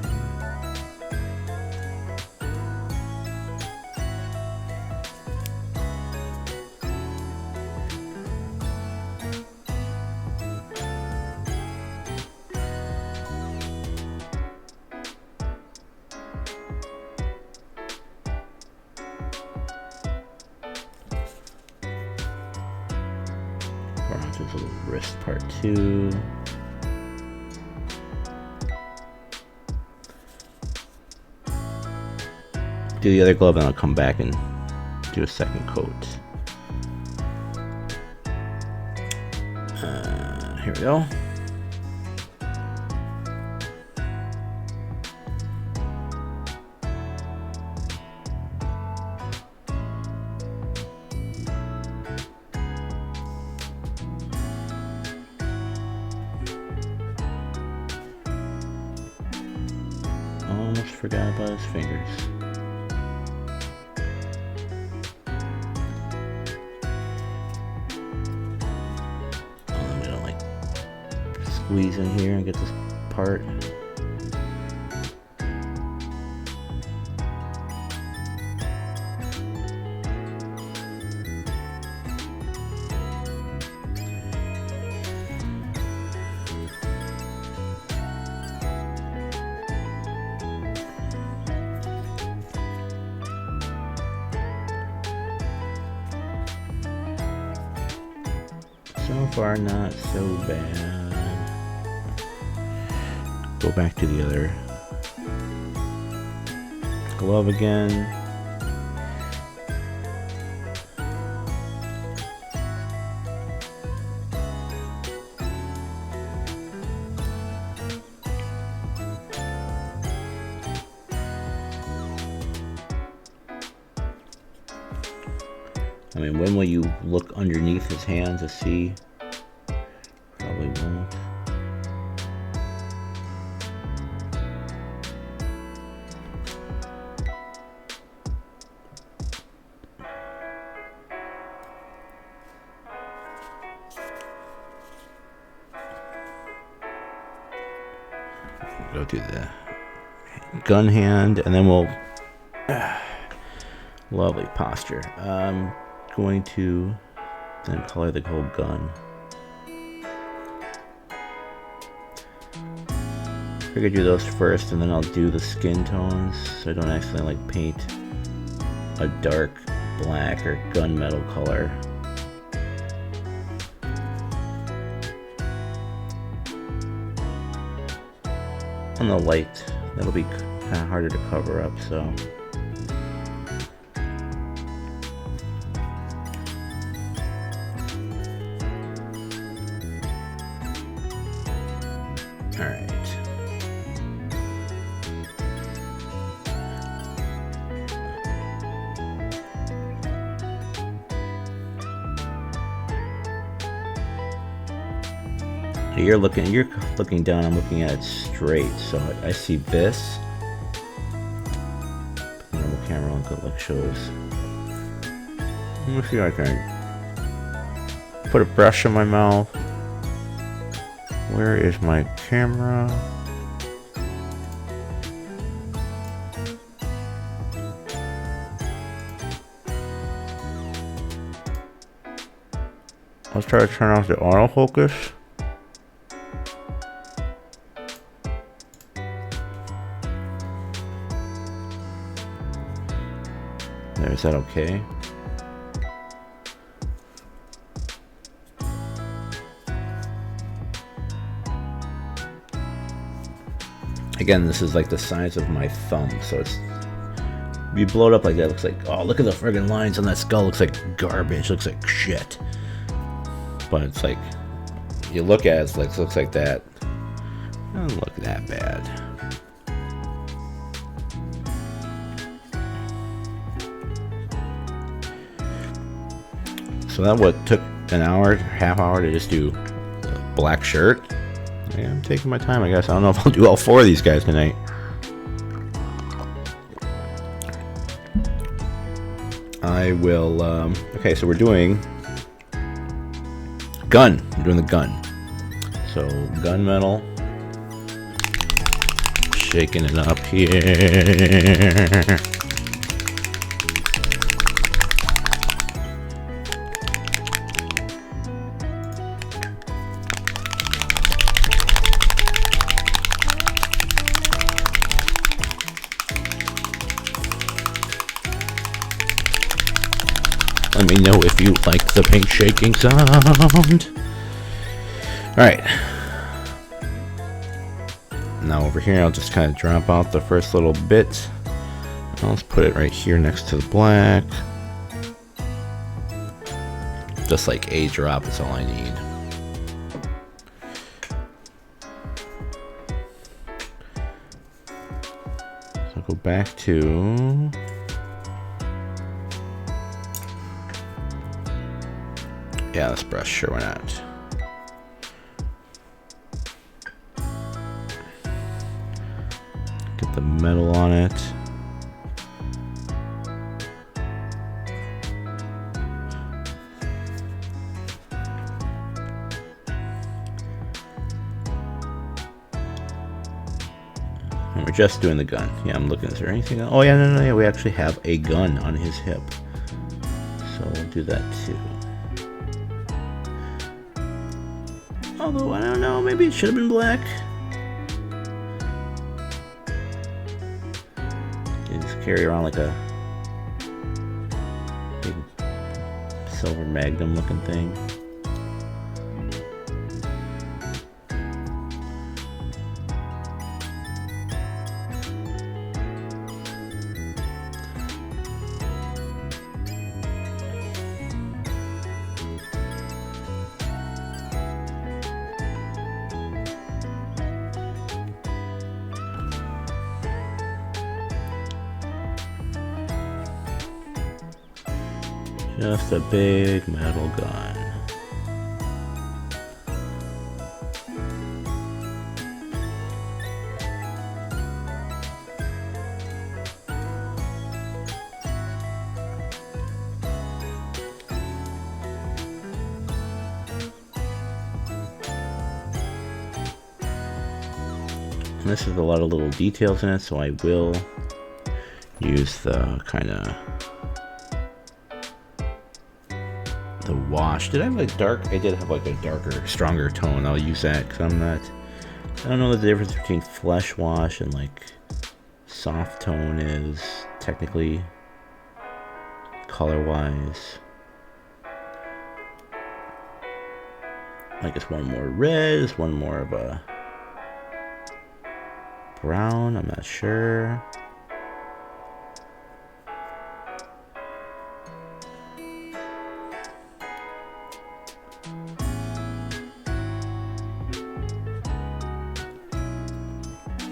His little wrist part too. Do the other glove and I'll come back and do a second coat. Here we go. Almost forgot about his fingers. I'm gonna like squeeze in here and get this part. So far, not so bad. Go back to the other glove again. I mean, when will you look underneath his hand to see? Probably won't. Go do the gun hand, and then we'll lovely posture. I'm going to then color the whole gun. Figured do those first, and then I'll do the skin tones, so I don't accidentally like paint a dark black or gunmetal color. On the light, that'll be kind of harder to cover up, so. All right. You're looking down, I'm looking at it straight, so I see this. Put the normal camera on, like shows. Let me see if I can put a brush in my mouth. Where is my camera? Let's try to turn off the autofocus. Is that okay? Again, this is like the size of my thumb, so it's, you blow it up like that, it looks like, oh, look at the friggin' lines on that skull, looks like garbage, looks like shit. But it's like, you look at it, it's like, it looks like that. It doesn't look that bad. So that what took an hour, half hour to just do a black shirt. Yeah, I'm taking my time, I guess. I don't know if I'll do all 4 of these guys tonight. I will, okay, so we're doing gun. We're doing the gun. So, gunmetal. Shaking it up here. Let me know if you like the paint shaking sound. Alright. Now over here, I'll just kind of drop out the first little bit. Let's put it right here next to the black. Just like a drop is all I need. So I'll go back to... yeah, this brush, sure, why not? Get the metal on it. And we're just doing the gun. Yeah, I'm looking, is there anything else? Oh yeah, no, yeah, we actually have a gun on his hip. So we'll do that too. Although, I don't know, maybe it should have been black. You just carry around like a big silver magnum looking thing. Just a big metal gun. And this has a lot of little details in it, so I will use the kind of the wash. Did I have like dark? I did have like a darker, stronger tone. I'll use that because I don't know what the difference between flesh wash and like soft tone is technically color wise. Like it's one more red, it's one more of a brown, I'm not sure.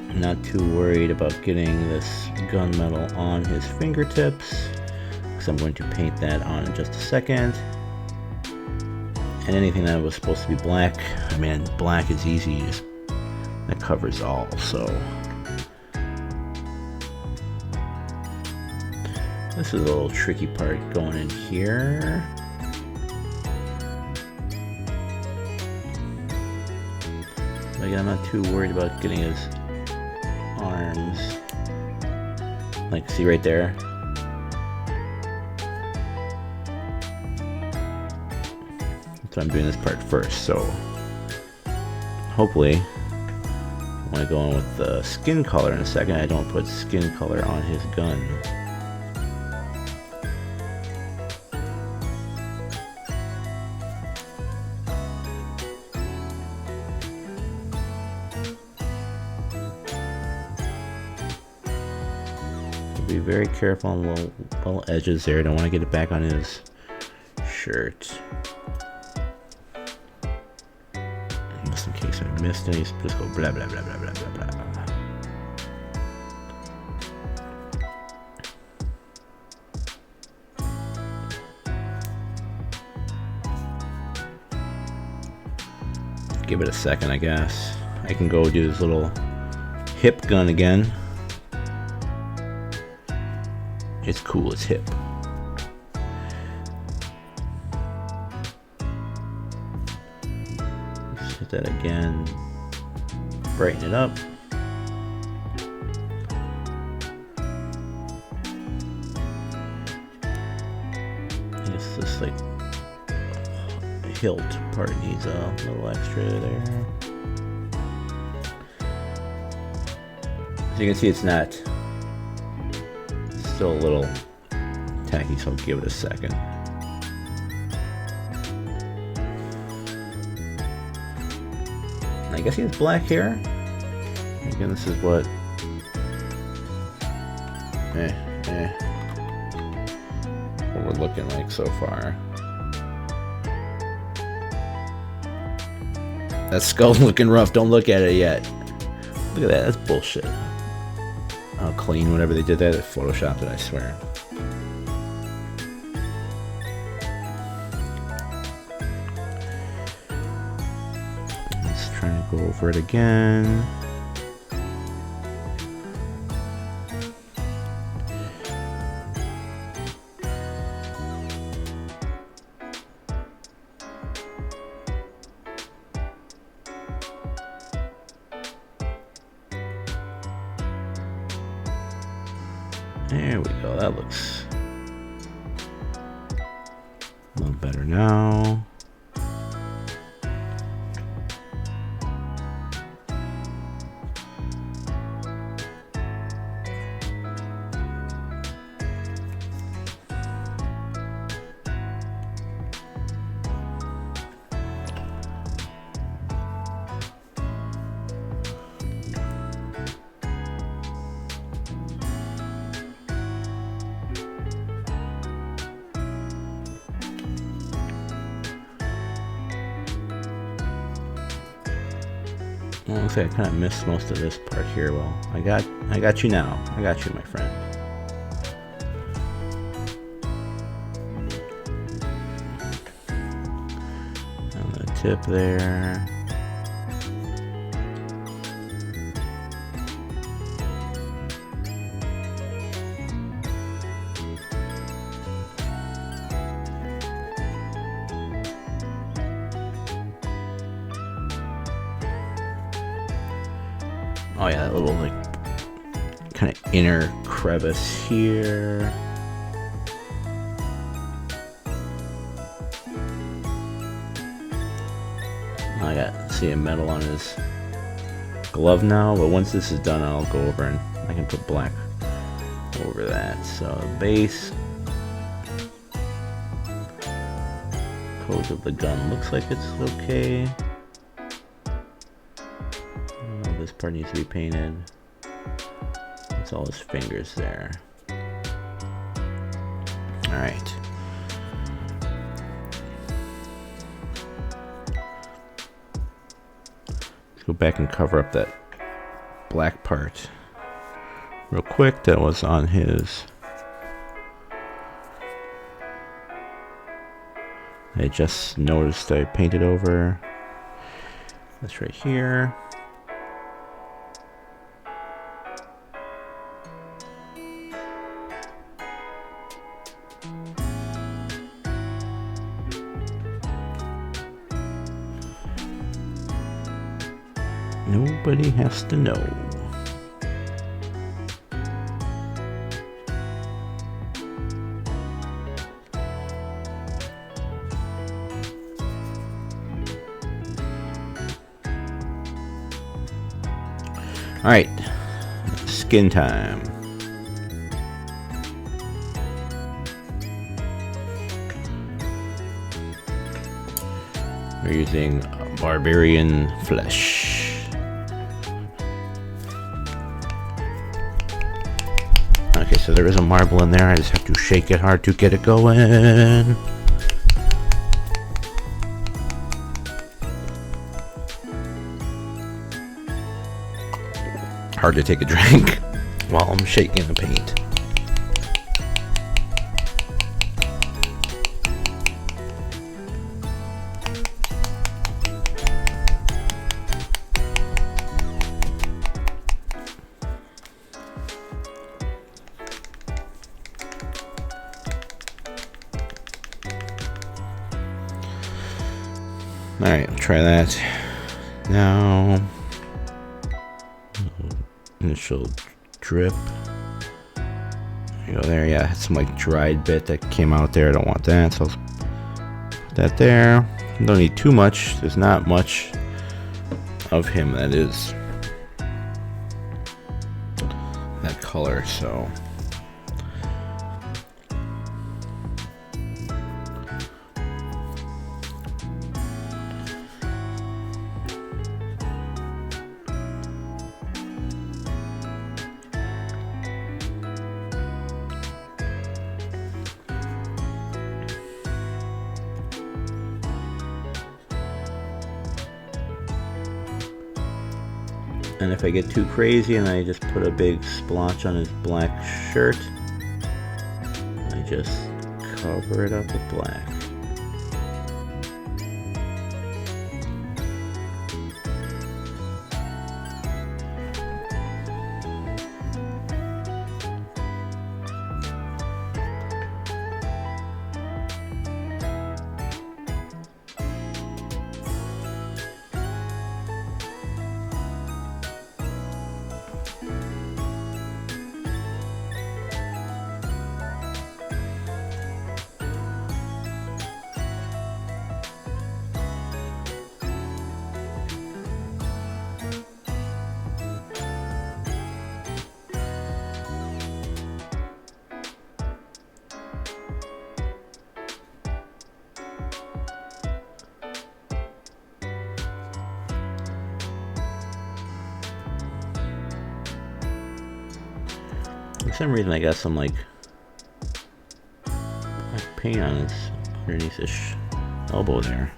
I'm not too worried about getting this gunmetal on his fingertips because I'm going to paint that on in just a second. And anything that was supposed to be black, I mean, black is easy, that covers all, so. This is a little tricky part going in here. But again, I'm not too worried about getting his arms. Like, see right there? So I'm doing this part first, so hopefully when I go in with the skin color in a second, I don't put skin color on his gun. Be very careful on the little edges there. Don't want to get it back on his shirt. Just in case I missed any, just go blah blah blah blah blah blah blah. Give it a second, I guess. I can go do this little hip gun again. It's cool, it's hip. Let's hit that again. Brighten it up. Just this like hilt part needs a little extra there. As you can see, it's not. Still a little tacky, so I'll give it a second. I guess he has black hair. Again, this is what what we're looking like so far. That skull's looking rough. Don't look at it yet. Look at that. That's bullshit. I'll clean whatever they did there. They photoshopped it, I swear. Let's try to go over it again. There we go, that looks a little better now. Well, looks like I kind of missed most of this part here. Well, I got you now. I got you, my friend. tip there. Oh yeah, that little like kind of inner crevice here. I got see a metal on his glove now, but once this is done, I'll go over and I can put black over that. So base, pose of the gun looks like it's okay. Oh, this part needs to be painted. That's all his fingers there. All right. Go back and cover up that black part real quick that was on his. I just noticed I painted over this right here. Nobody has to know. All right, skin time. We're using barbarian flesh. Okay, so there is a marble in there. I just have to shake it hard to get it going. Hard to take a drink while I'm shaking the paint. Alright, we'll try that. Now, initial drip. There you go, there, yeah, had some like dried bit that came out there. I don't want that, so I'll put that there. Don't need too much. There's not much of him that is that color, so. And if I get too crazy and I just put a big splotch on his black shirt, I just cover it up with black. For some reason I got some like black paint on his underneath his elbow there.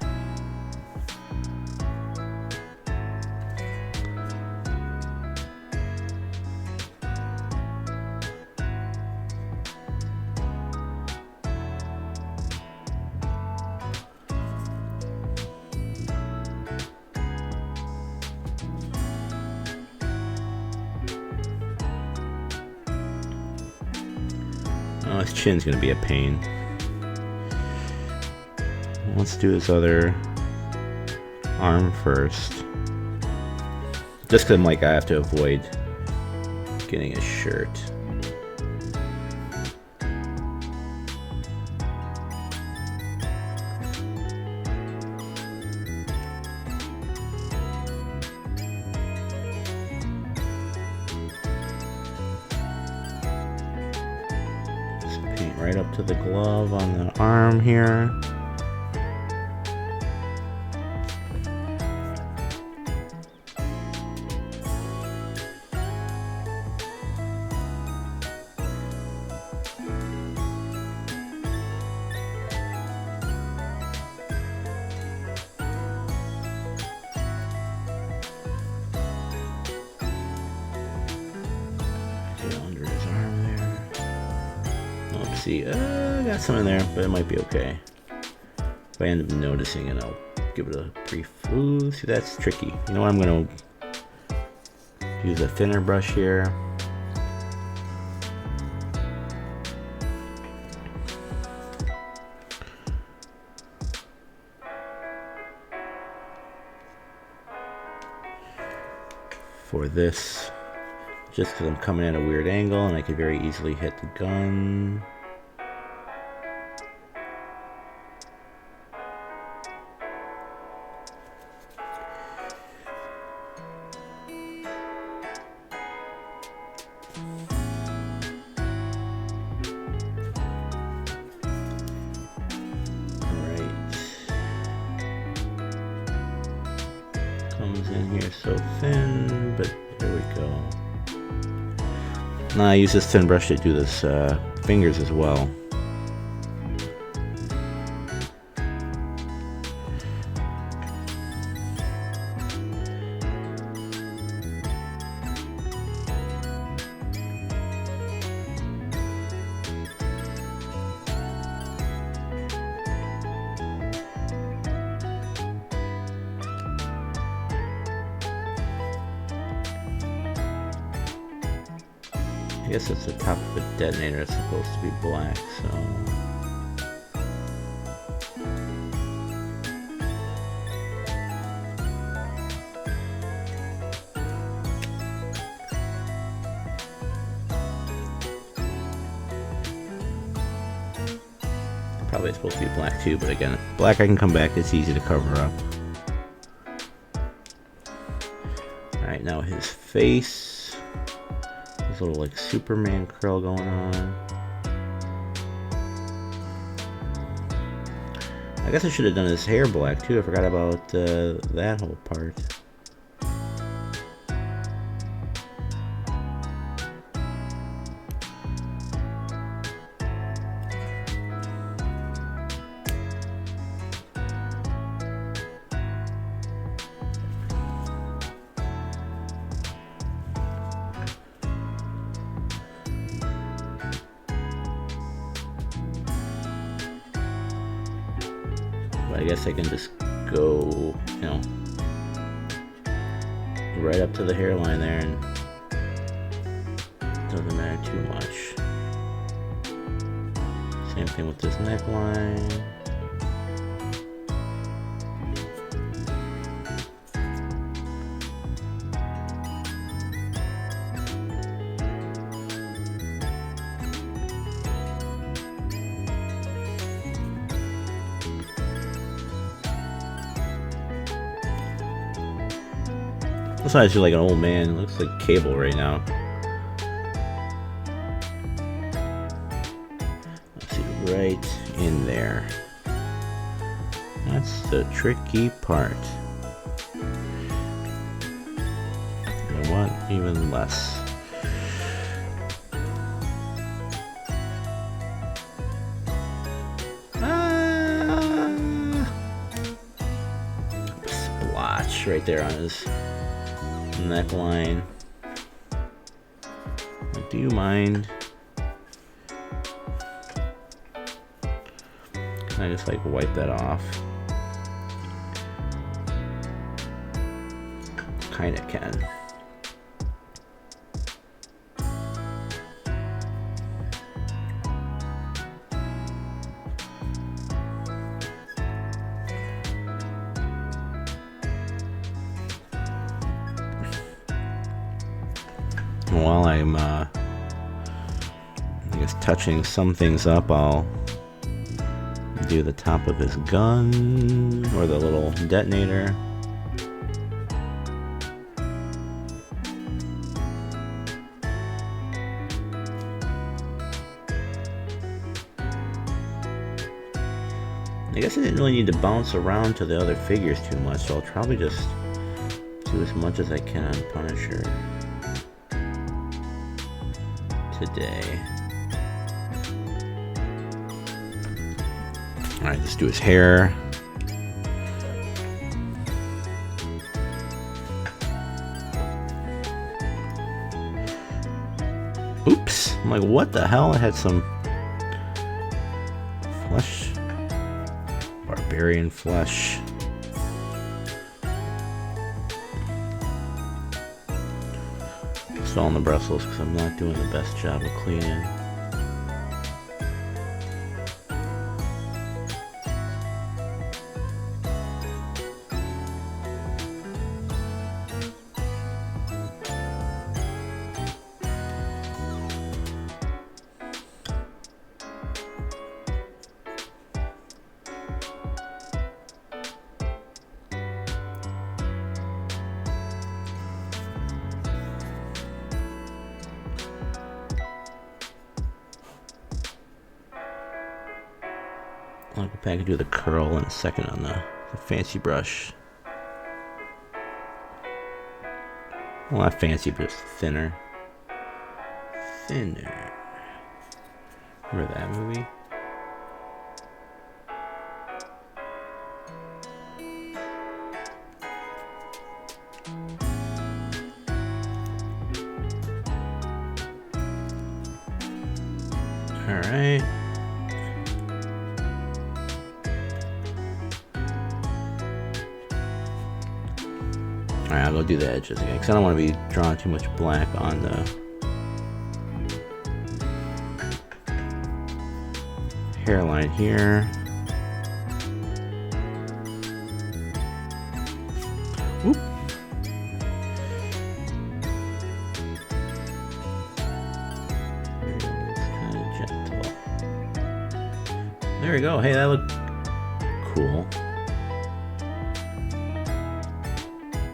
Oh, his chin's gonna be a pain. Let's do his other arm first. Just because I'm like, I have to avoid getting his shirt. Just paint right up to the glove on the arm here. Under his arm there. Oopsie, I got some in there, but it might be okay. If I end up noticing it, I'll give it a brief. Ooh, see, that's tricky. You know what? I'm gonna use a thinner brush here. For this, just because I'm coming at a weird angle and I could very easily hit the gun. Comes in here so thin, but there we go. Now I use this thin brush to do this fingers as well. I guess it's the top of a detonator. It's supposed to be black, so. Probably supposed to be black too, but again, black I can come back. It's easy to cover up. Alright, now his face. There's a little like Superman curl going on. I guess I should have done his hair black too. I forgot about that whole part. But I guess I can just go, you know, right up to the hairline there, and it doesn't matter too much. Same thing with this neckline. That's why I feel like an old man. It looks like Cable right now. Let's see, right in there. That's the tricky part. You know what? Even less. Splotch right there on his neckline. Do you mind? Can I just like wipe that off? Kinda can. while I'm I guess touching some things up, I'll do the top of his gun or the little detonator. I guess I didn't really need to bounce around to the other figures too much, so I'll probably just do as much as I can on Punisher today. Alright, let's do his hair. Oops! I'm like, what the hell? I had some flesh. Barbarian flesh. It's all in the bristles because I'm not doing the best job of cleaning. I'll go back and do the curl in a second on the fancy brush. Well, not fancy, but just thinner. Thinner. Remember that movie? All right. Alright, I'll go do the edges again, because I don't want to be drawing too much black on the hairline here. Whoop. Kind of gentle. There we go. Hey, that looked cool.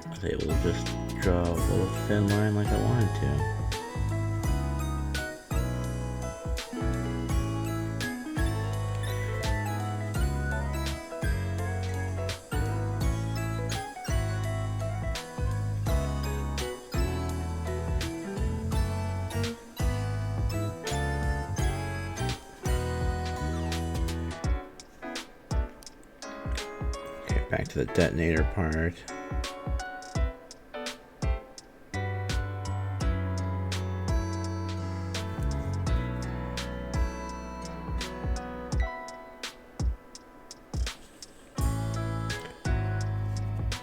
I was able to just draw a little thin line like I wanted to. Okay, back to the detonator part.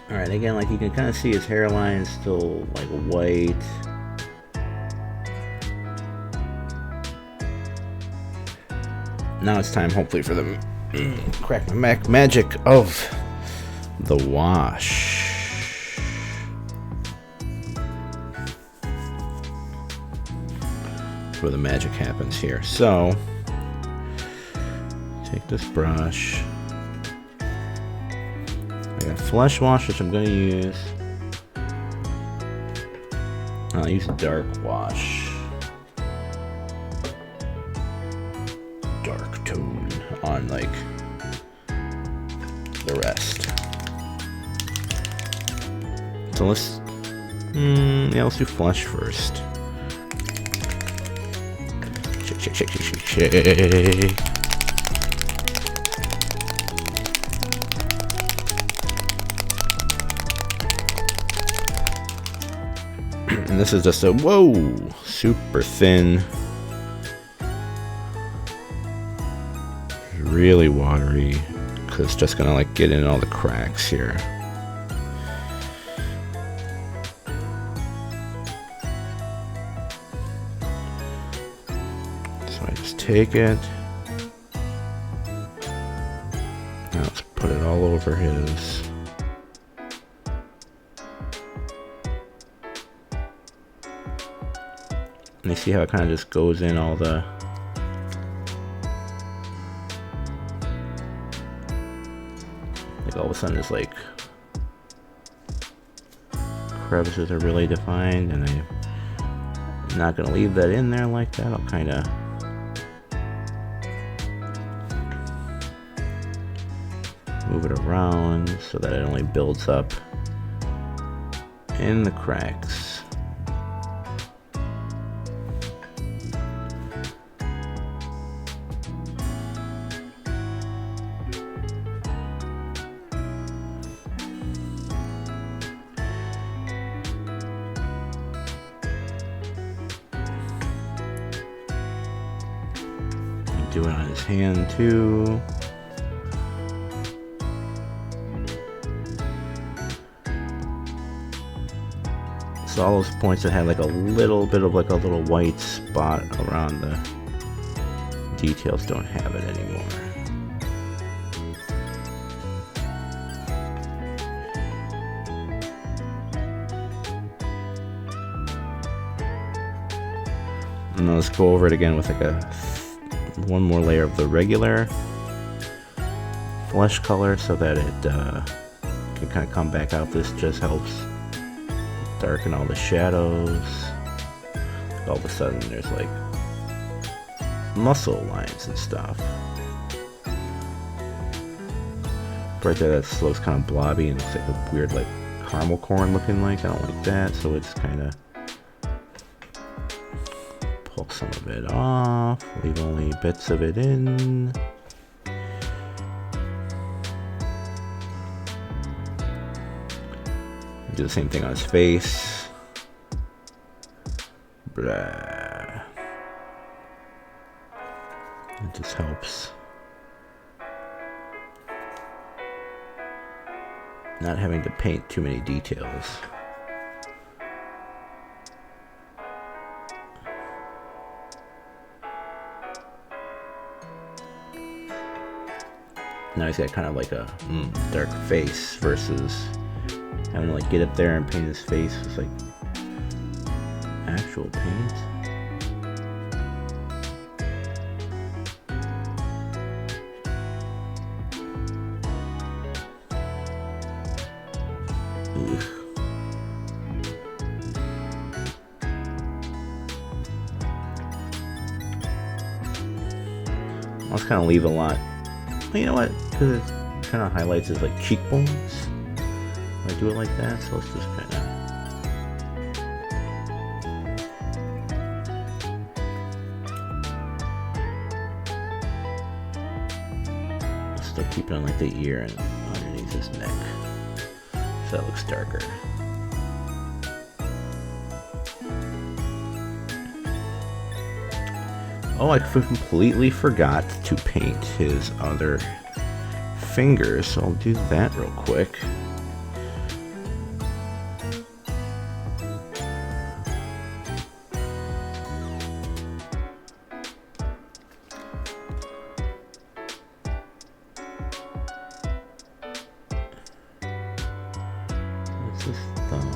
Alright, again, like you can kind of see his hairline is still like white. Now it's time, hopefully, for the crack my magic of the wash. That's where the magic happens here. So, take this brush. I got flesh wash, which I'm going to use. I'll use a dark wash. Dark tone on like the rest. So let's let's do flesh first. Shake, shake, shake, shake, shake, shake. And this is just a super thin, really watery, because it's just gonna like get in all the cracks here. So I just take it, now let's put it all over his see how it kind of just goes in all the... Like all of a sudden it's like crevices are really defined, and I'm not going to leave that in there like that. I'll kind of move it around so that it only builds up in the cracks. Do it on his hand too. So all those points that had like a little bit of like a little white spot around the details don't have it anymore. And now let's go over it again with like one more layer of the regular flesh color so that it can kind of come back out. This just helps darken all the shadows. All of a sudden there's like muscle lines and stuff. Right there, that looks kind of blobby and looks like a weird like caramel corn looking like. I don't like that, so it's kind of pull some of it off, leave only bits of it in. Do the same thing on his face. Blah. It just helps not having to paint too many details. Now he's got kind of like a dark face versus having to like get up there and paint his face with like actual paint. Ugh. Let's kind of leave a lot. Well, you know what? Because it kind of highlights his like cheekbones. I do it like that, so let's just kind of still keep it on like the ear and underneath his neck, so that looks darker. Oh, I completely forgot to paint his other fingers, so I'll do that real quick. That's his thumb.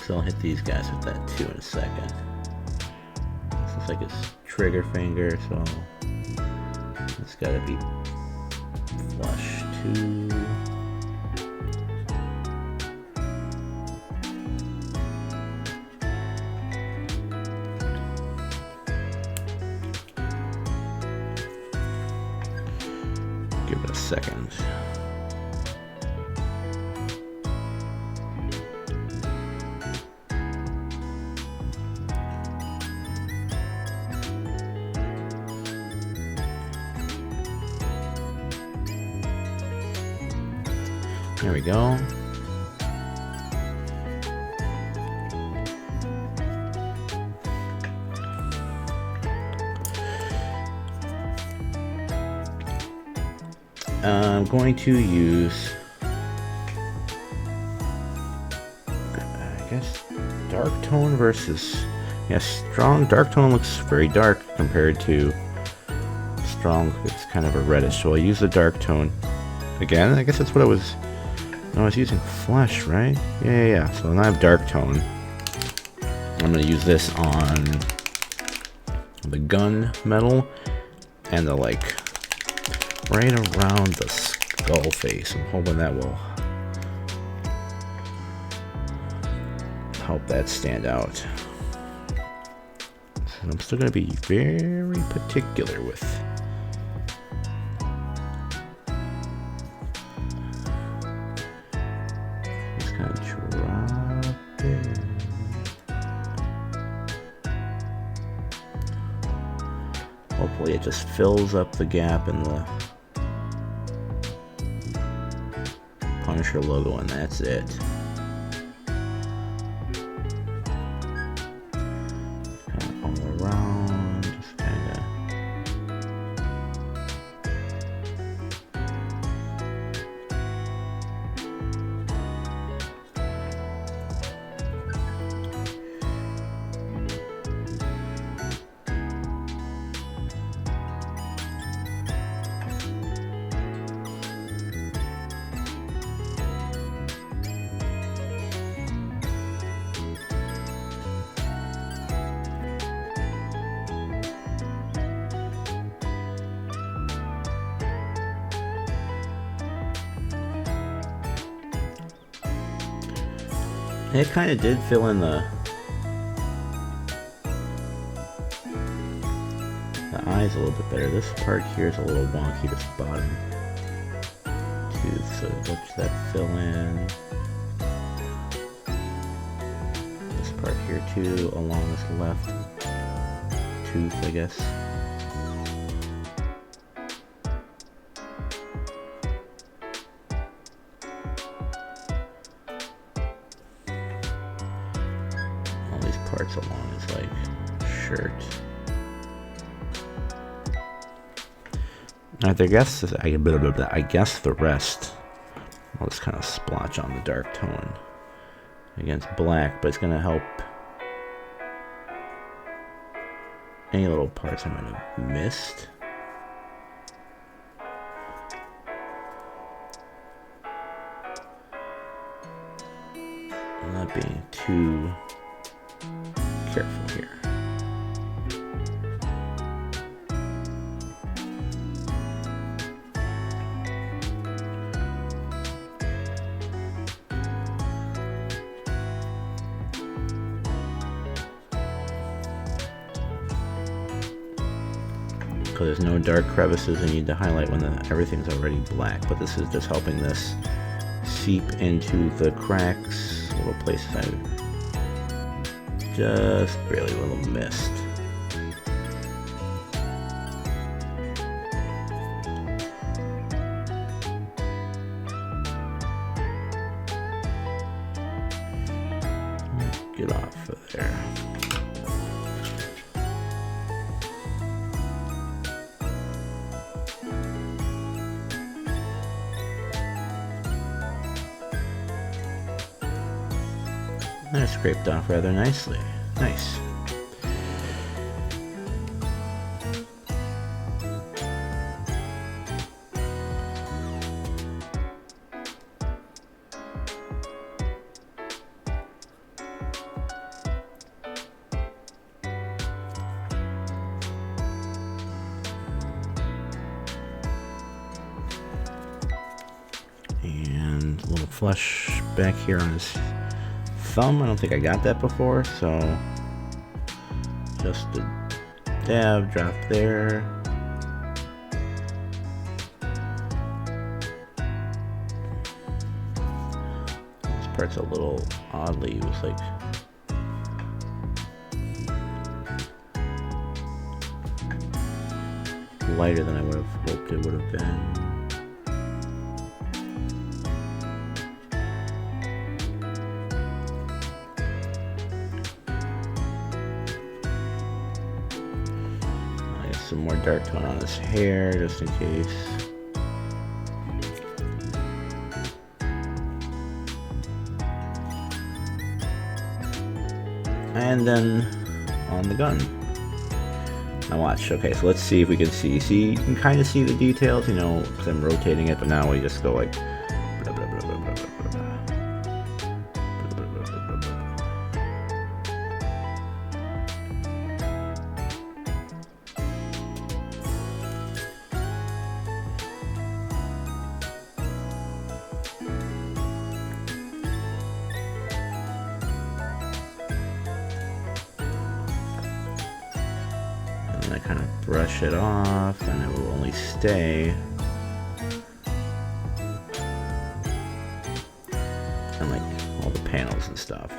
So I'll hit these guys with that too in a second. This looks like his trigger finger, so it's gotta be flush too. Give it a second. There we go. I'm going to use dark tone versus, yeah, strong. Dark tone looks very dark compared to strong. It's kind of a reddish, so I'll use the dark tone again. I guess that's what I was. No, I was using flesh, right? Yeah. So now I have dark tone. I'm gonna use this on the gun metal and the like right around the skull face. I'm hoping that will help that stand out. And I'm still gonna be very particular with just kind of drop it. Hopefully it just fills up the gap in the Punisher logo, and that's it. Kind of all around, just kind of. It kind of did fill in the eyes a little bit better. This part here is a little wonky, this bottom tooth, so let's that fill in. This part here too, along this left tooth, I guess. Parts along his like shirt. I guess I guess the rest I'll just kind of splotch on the dark tone against black, but it's gonna help any little parts I might have missed. I'm not being too careful here. Because there's no dark crevices I need to highlight when everything's already black, but this is just helping this seep into the cracks, little places I just barely a little missed. Get off of there. That scraped off rather nicely. Nice. And a little flesh back here on his thumb. I don't think I got that before, so just a dab, drop there. This part's a little oddly, it was like lighter than I would have hoped it would have been. Some more dark tone on his hair, just in case. and then on the gun. Now watch. Okay, so let's see if we can see. See, you can kind of see the details, you know, because I'm rotating it, but now we just go like... blah, blah, blah, blah, blah, blah, blah. And I kind of brush it off, and it will only stay. And like all the panels and stuff.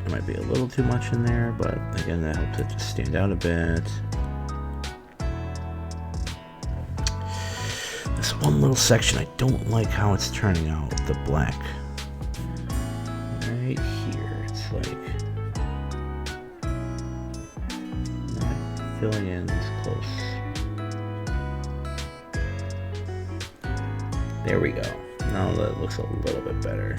Might be a little too much in there, but again, that helps it just stand out a bit. This one little section, I don't like how it's turning out, the black. Right here, it's like not filling in as close. There we go. Now that looks a little bit better.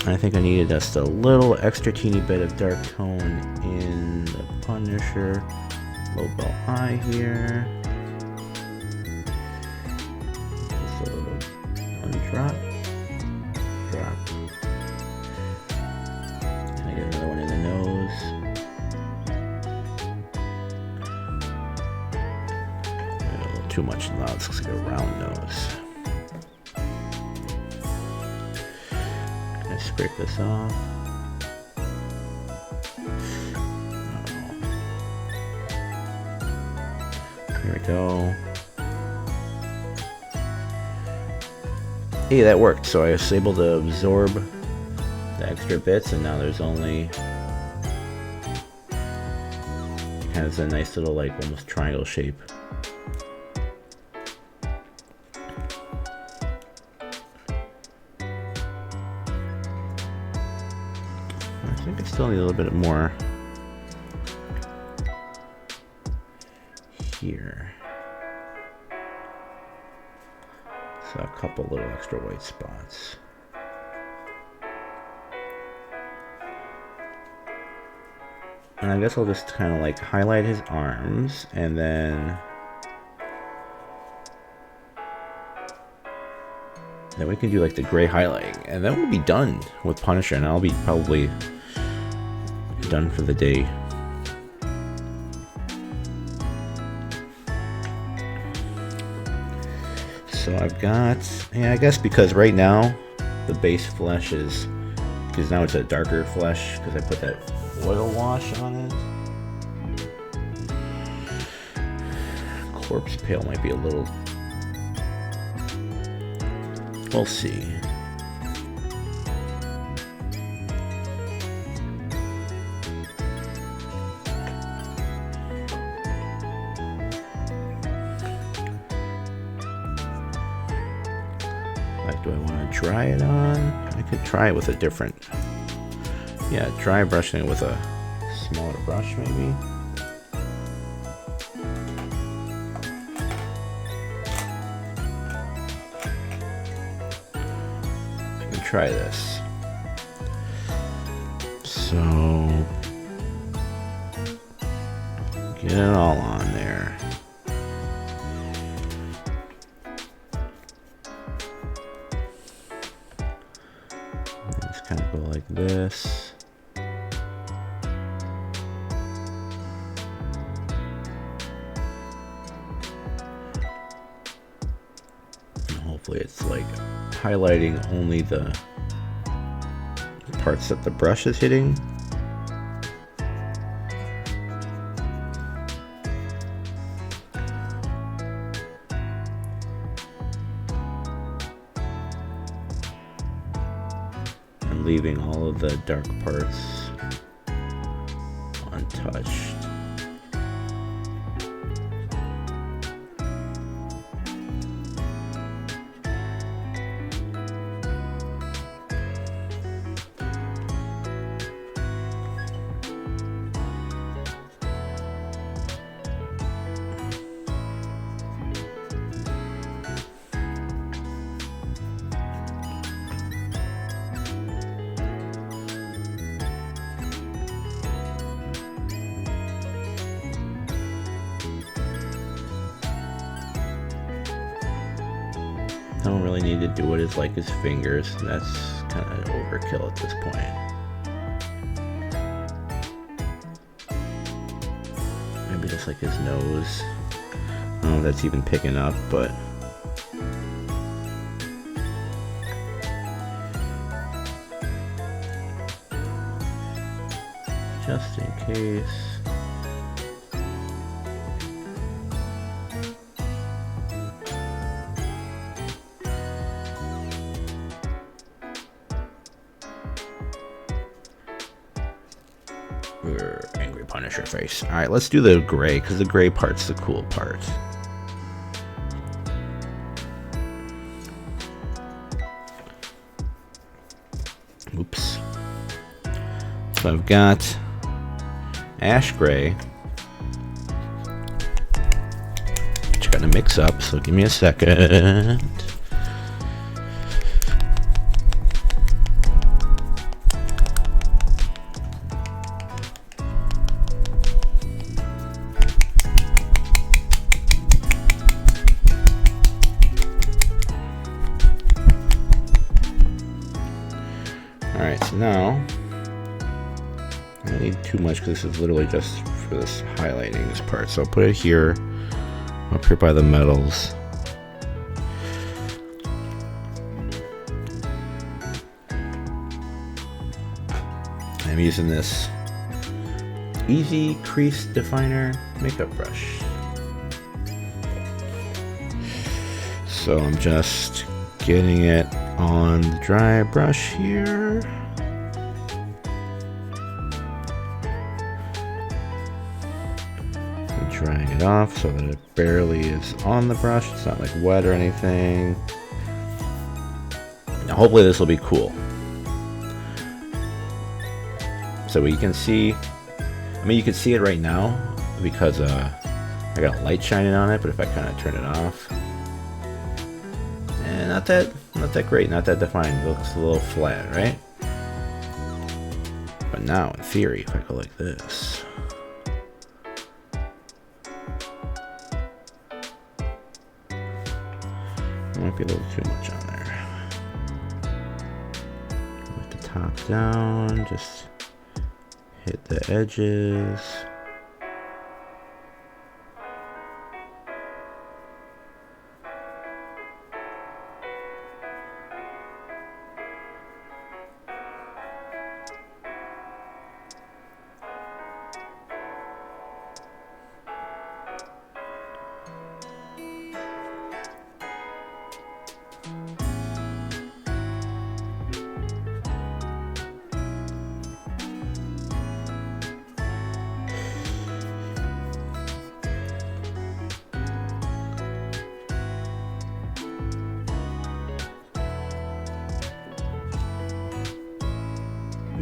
I think I needed just a little extra teeny bit of dark tone in the Punisher. Low ball eye here. Just a little undrop. Drop. And I get another one in the nose. A little too much now. This looks like a round nose. Scrape this off. Here we go. Hey, that worked. So I was able to absorb the extra bits, and now there's only has a nice little like almost triangle shape. I think I still need a little bit more here. So a couple little extra white spots. And I guess I'll just kind of like highlight his arms, and then we can do like the gray highlighting, and then we'll be done with Punisher, and I'll be probably done for the day. So I've got, yeah, I guess because right now the base flesh is, because now it's a darker flesh because I put that oil wash on it. Corpse pale might be a little, we'll see. Like, do I want to dry it on? I could try it with a different, yeah, dry brushing it with a smaller brush maybe. Try this. So get it all on there. Just kind of go like this. And hopefully it's like highlighting only the parts that the brush is hitting. And leaving all of the dark parts untouched. Don't really need to do it as like his fingers. That's kind of overkill at this point. Maybe just like his nose. I don't know if that's even picking up, but just in case. Angry Punisher face. Alright, let's do the gray, because the gray part's the cool part. Oops. So I've got ash gray, which I'm gonna mix up, so give me a second. Alright, so now I don't need too much because this is literally just for this highlighting this part. So I'll put it here, up here by the metals. I'm using this Easy Crease Definer makeup brush. So I'm just getting it on the dry brush here. And drying it off so that it barely is on the brush. It's not like wet or anything. Now hopefully this will be cool. So you can see, I mean you can see it right now because I got a light shining on it, but if I kind of turn it off, not that great, not that defined. It looks a little flat, right? But now, in theory, if I go like this, might be a little too much on there. With the top down, just hit the edges.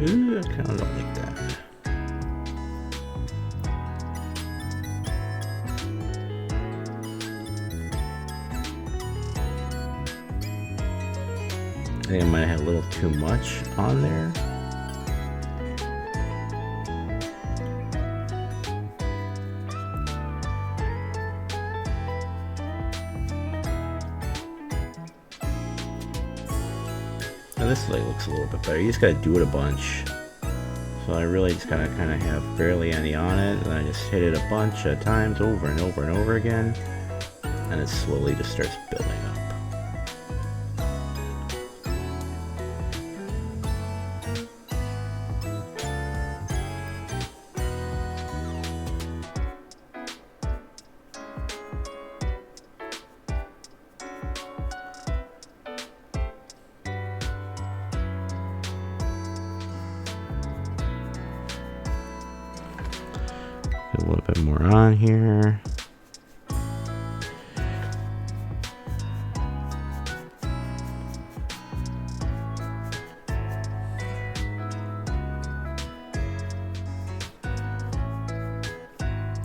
Ooh, I kind of don't like that. I think I might have a little too much on there. Now this light looks a little bit better. You just gotta do it a bunch. So I really just gotta kind of have barely any on it, and I just hit it a bunch of times over and over and over again, and it slowly just starts building up. Get a little bit more on here.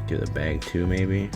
Do the bag too, maybe.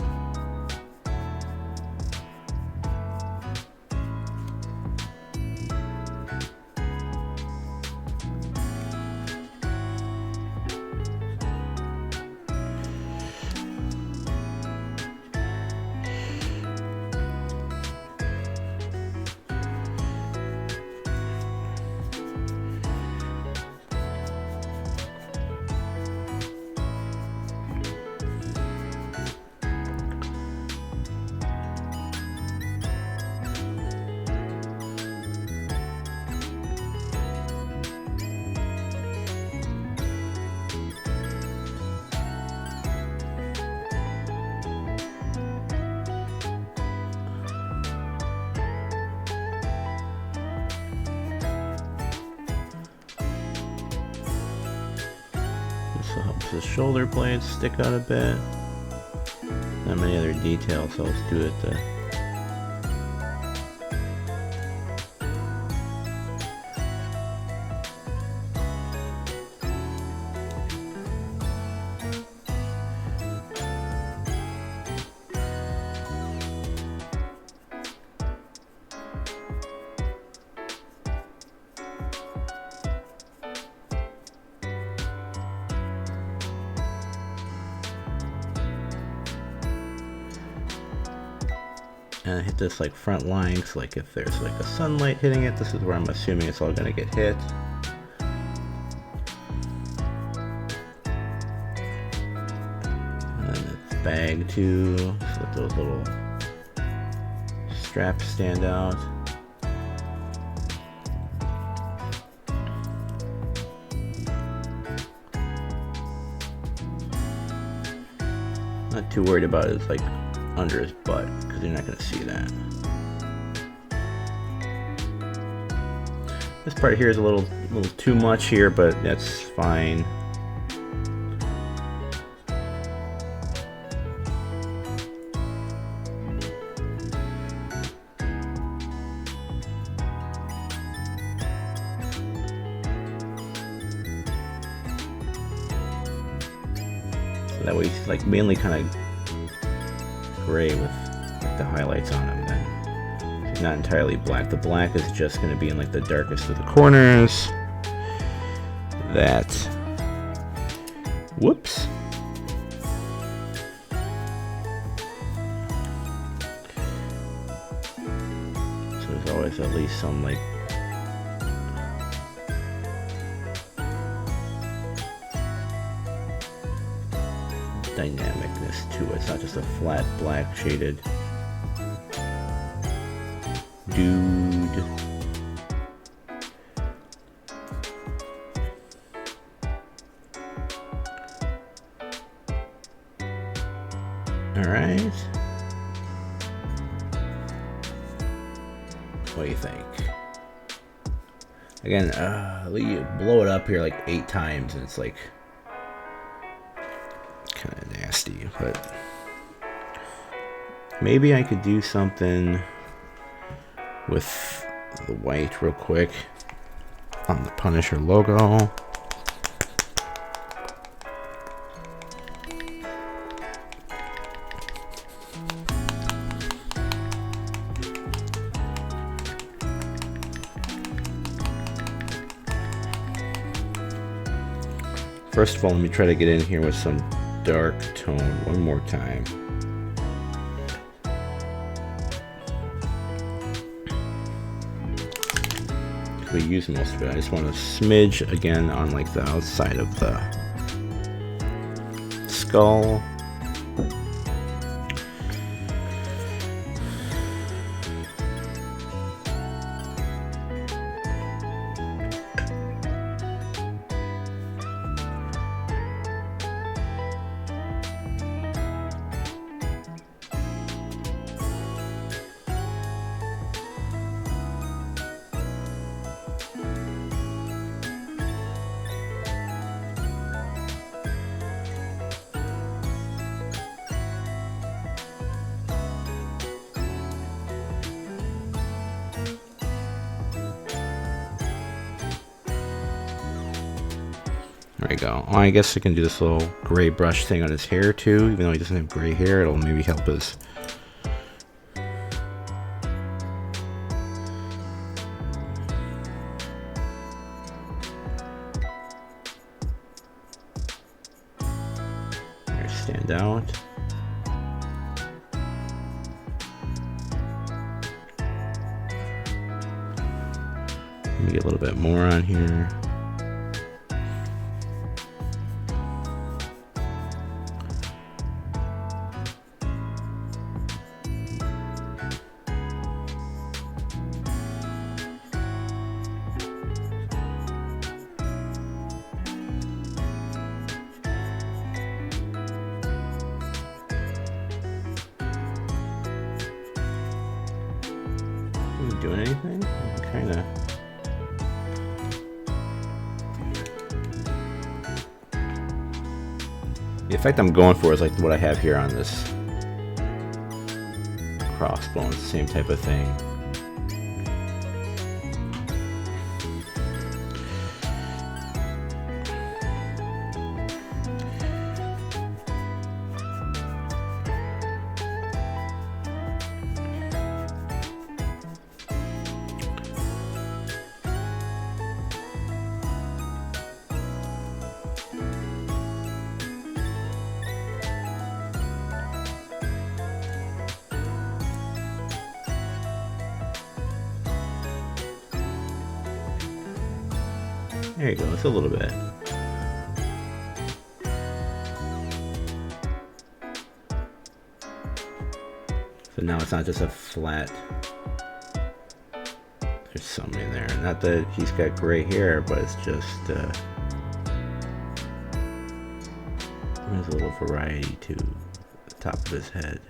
the shoulder blades stick out a bit. Not many other details, so let's do it and hit this like front line, so like if there's like a sunlight hitting it, this is where I'm assuming it's all gonna get hit. And then it's bag too, so that those little straps stand out. Not too worried about it, like under his butt, because you're not going to see that. This part here is a little too much here, but that's fine. So that way it's like mainly kind of gray with like the highlights on them then. It's not entirely black. The black is just going to be in like the darkest of the corners. That. Whoops. So there's always at least some like dynamicness to it. It's not just a flat black shaded dude. Alright. What do you think? Again, you blow it up here like 8 times and it's like kind of nasty, but maybe I could do something with the white real quick on the Punisher logo. First of all, let me try to get in here with some dark tone one more time. We use most of it. I just want a smidge again on like the outside of the skull. There we go. Oh, I guess I can do this little gray brush thing on his hair too. Even though he doesn't have gray hair, it'll maybe help his... hair stand out. Let me get a little bit more on here. Doing anything? Kind of. The effect I'm going for is like what I have here on this crossbones, same type of thing. There you go, it's a little bit. So now it's not just a flat. There's some in there. Not that he's got gray hair, but it's just there's a little variety to the top of his head.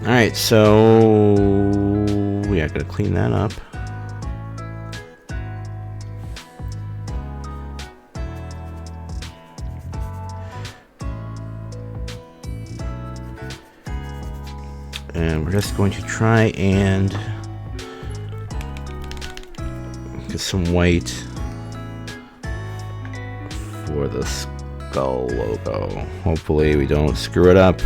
Alright, so we are going to clean that up. And we're just going to try and get some white for the skull logo. Hopefully we don't screw it up.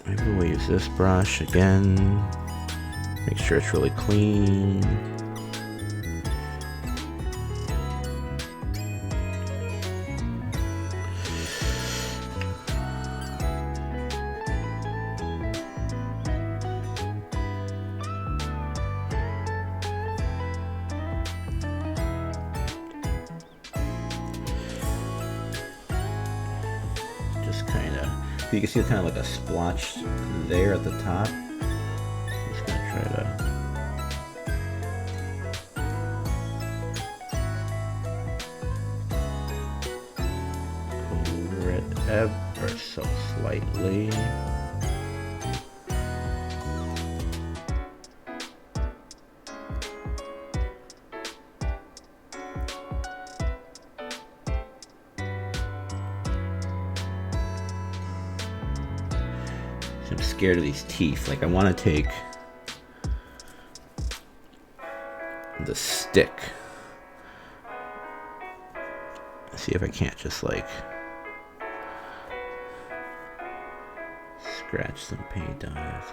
Maybe we'll use this brush again. Make sure it's really clean. You can see kind of like a splotch there at the top. I'm just gonna try to over it ever so slightly. I'm scared of these teeth. Like, I want to take the stick. See if I can't just like scratch some paint on it.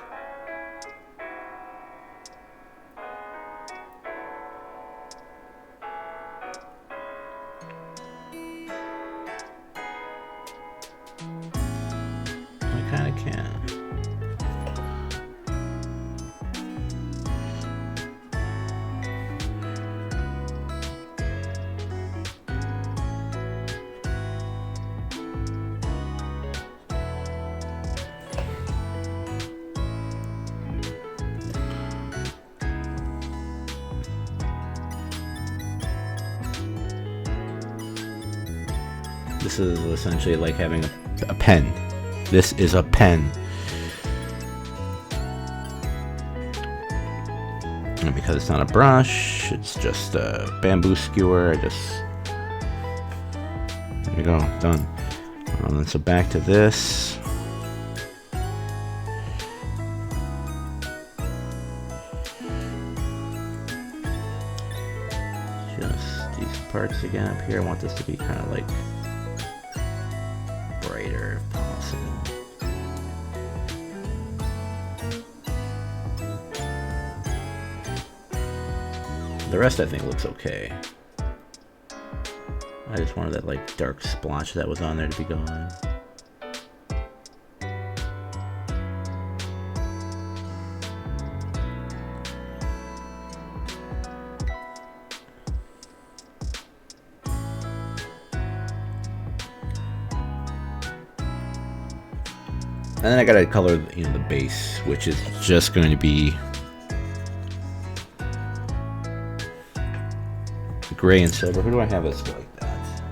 I kind of can. This is essentially like having a pen. This is a pen. And because it's not a brush, it's just a bamboo skewer. There you go, done. And so back to this. Just these parts again up here. I want this to be kind of like brighter if possible. The rest I think looks okay. I just wanted that like dark splotch that was on there to be gone. And then I gotta color, you know, the base, which is just going to be gray and silver. Who do I have this like that?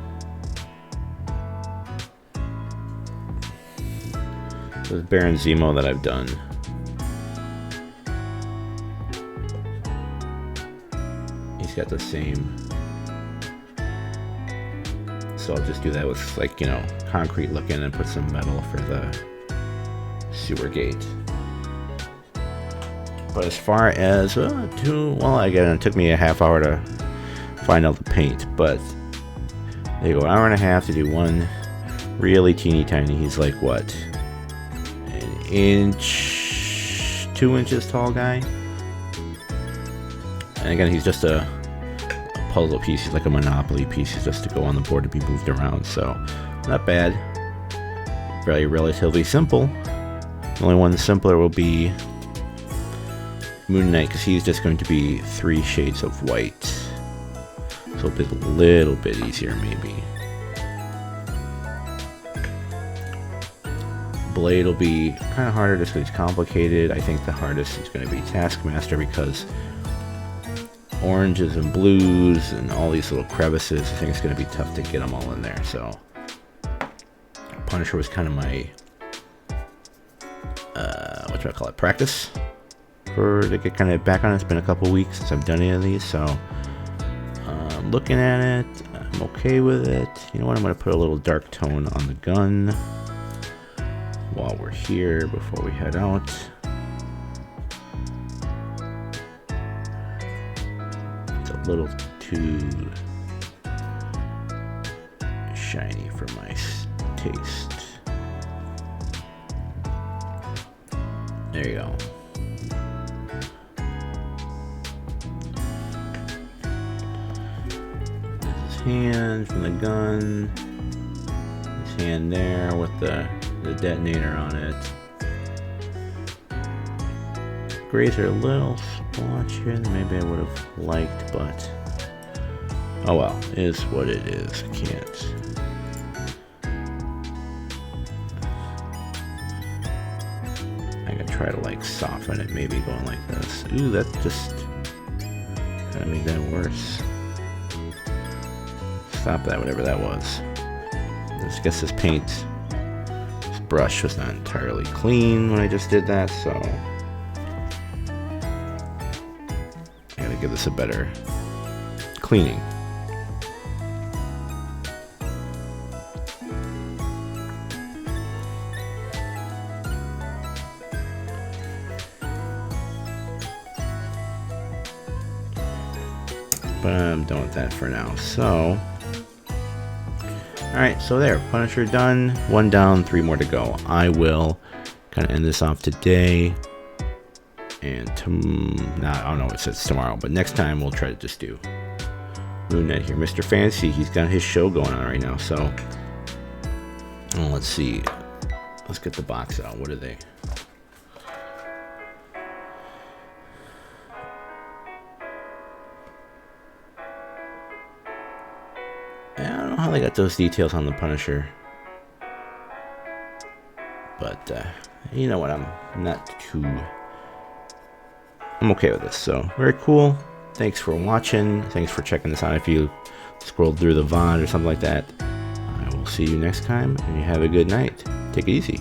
is Baron Zemo that I've done. He's got the same. So I'll just do that with, like, you know, concrete looking and put some metal for the sewer gate. But as far as well, again, it took me a half hour to find out the paint, but there you go, hour and a half to do one really teeny tiny. He's like what, an inch, 2 inches tall guy, and again, he's just a puzzle piece. He's like a Monopoly piece. He's just to go on the board to be moved around, so not bad. Very relatively simple. The only one simpler will be Moon Knight, because he's just going to be 3 shades of white, so it'll be a little bit easier maybe. Blade will be kind of harder just because it's complicated. I think the hardest is going to be Taskmaster, because oranges and blues and all these little crevices, I think it's going to be tough to get them all in there. So Punisher was kind of my what do I call it, practice to get kind of back on it. It's been a couple weeks since I've done any of these, so looking at it, I'm okay with it. You know what, I'm going to put a little dark tone on the gun while we're here before we head out. It's a little too shiny for my taste. There you go. His hand from the gun. His hand there with the detonator on it. Grays are a little splotchier than maybe I would have liked, but oh well, it is what it is. I can't. I can try to like soften it, maybe going like this. Ooh, that just kind of made that worse. Stop that, whatever that was. I guess this paint, this brush was not entirely clean when I just did that, so I gotta give this a better cleaning. But I'm done with that for now. So, alright, so there, Punisher done. 1 down, 3 more to go. I will kind of end this off today. And I don't know what it says tomorrow, but next time we'll try to just do Moon Knight here. Mr. Fantasy, he's got his show going on right now, so let's see. Let's get the box out. What are they? I don't know how they got those details on the Punisher, but you know what, I'm okay with this, so very cool. Thanks for watching. Thanks for checking this out. If you scrolled through the VOD or something like that, I will see you next time, and you have a good night. Take it easy.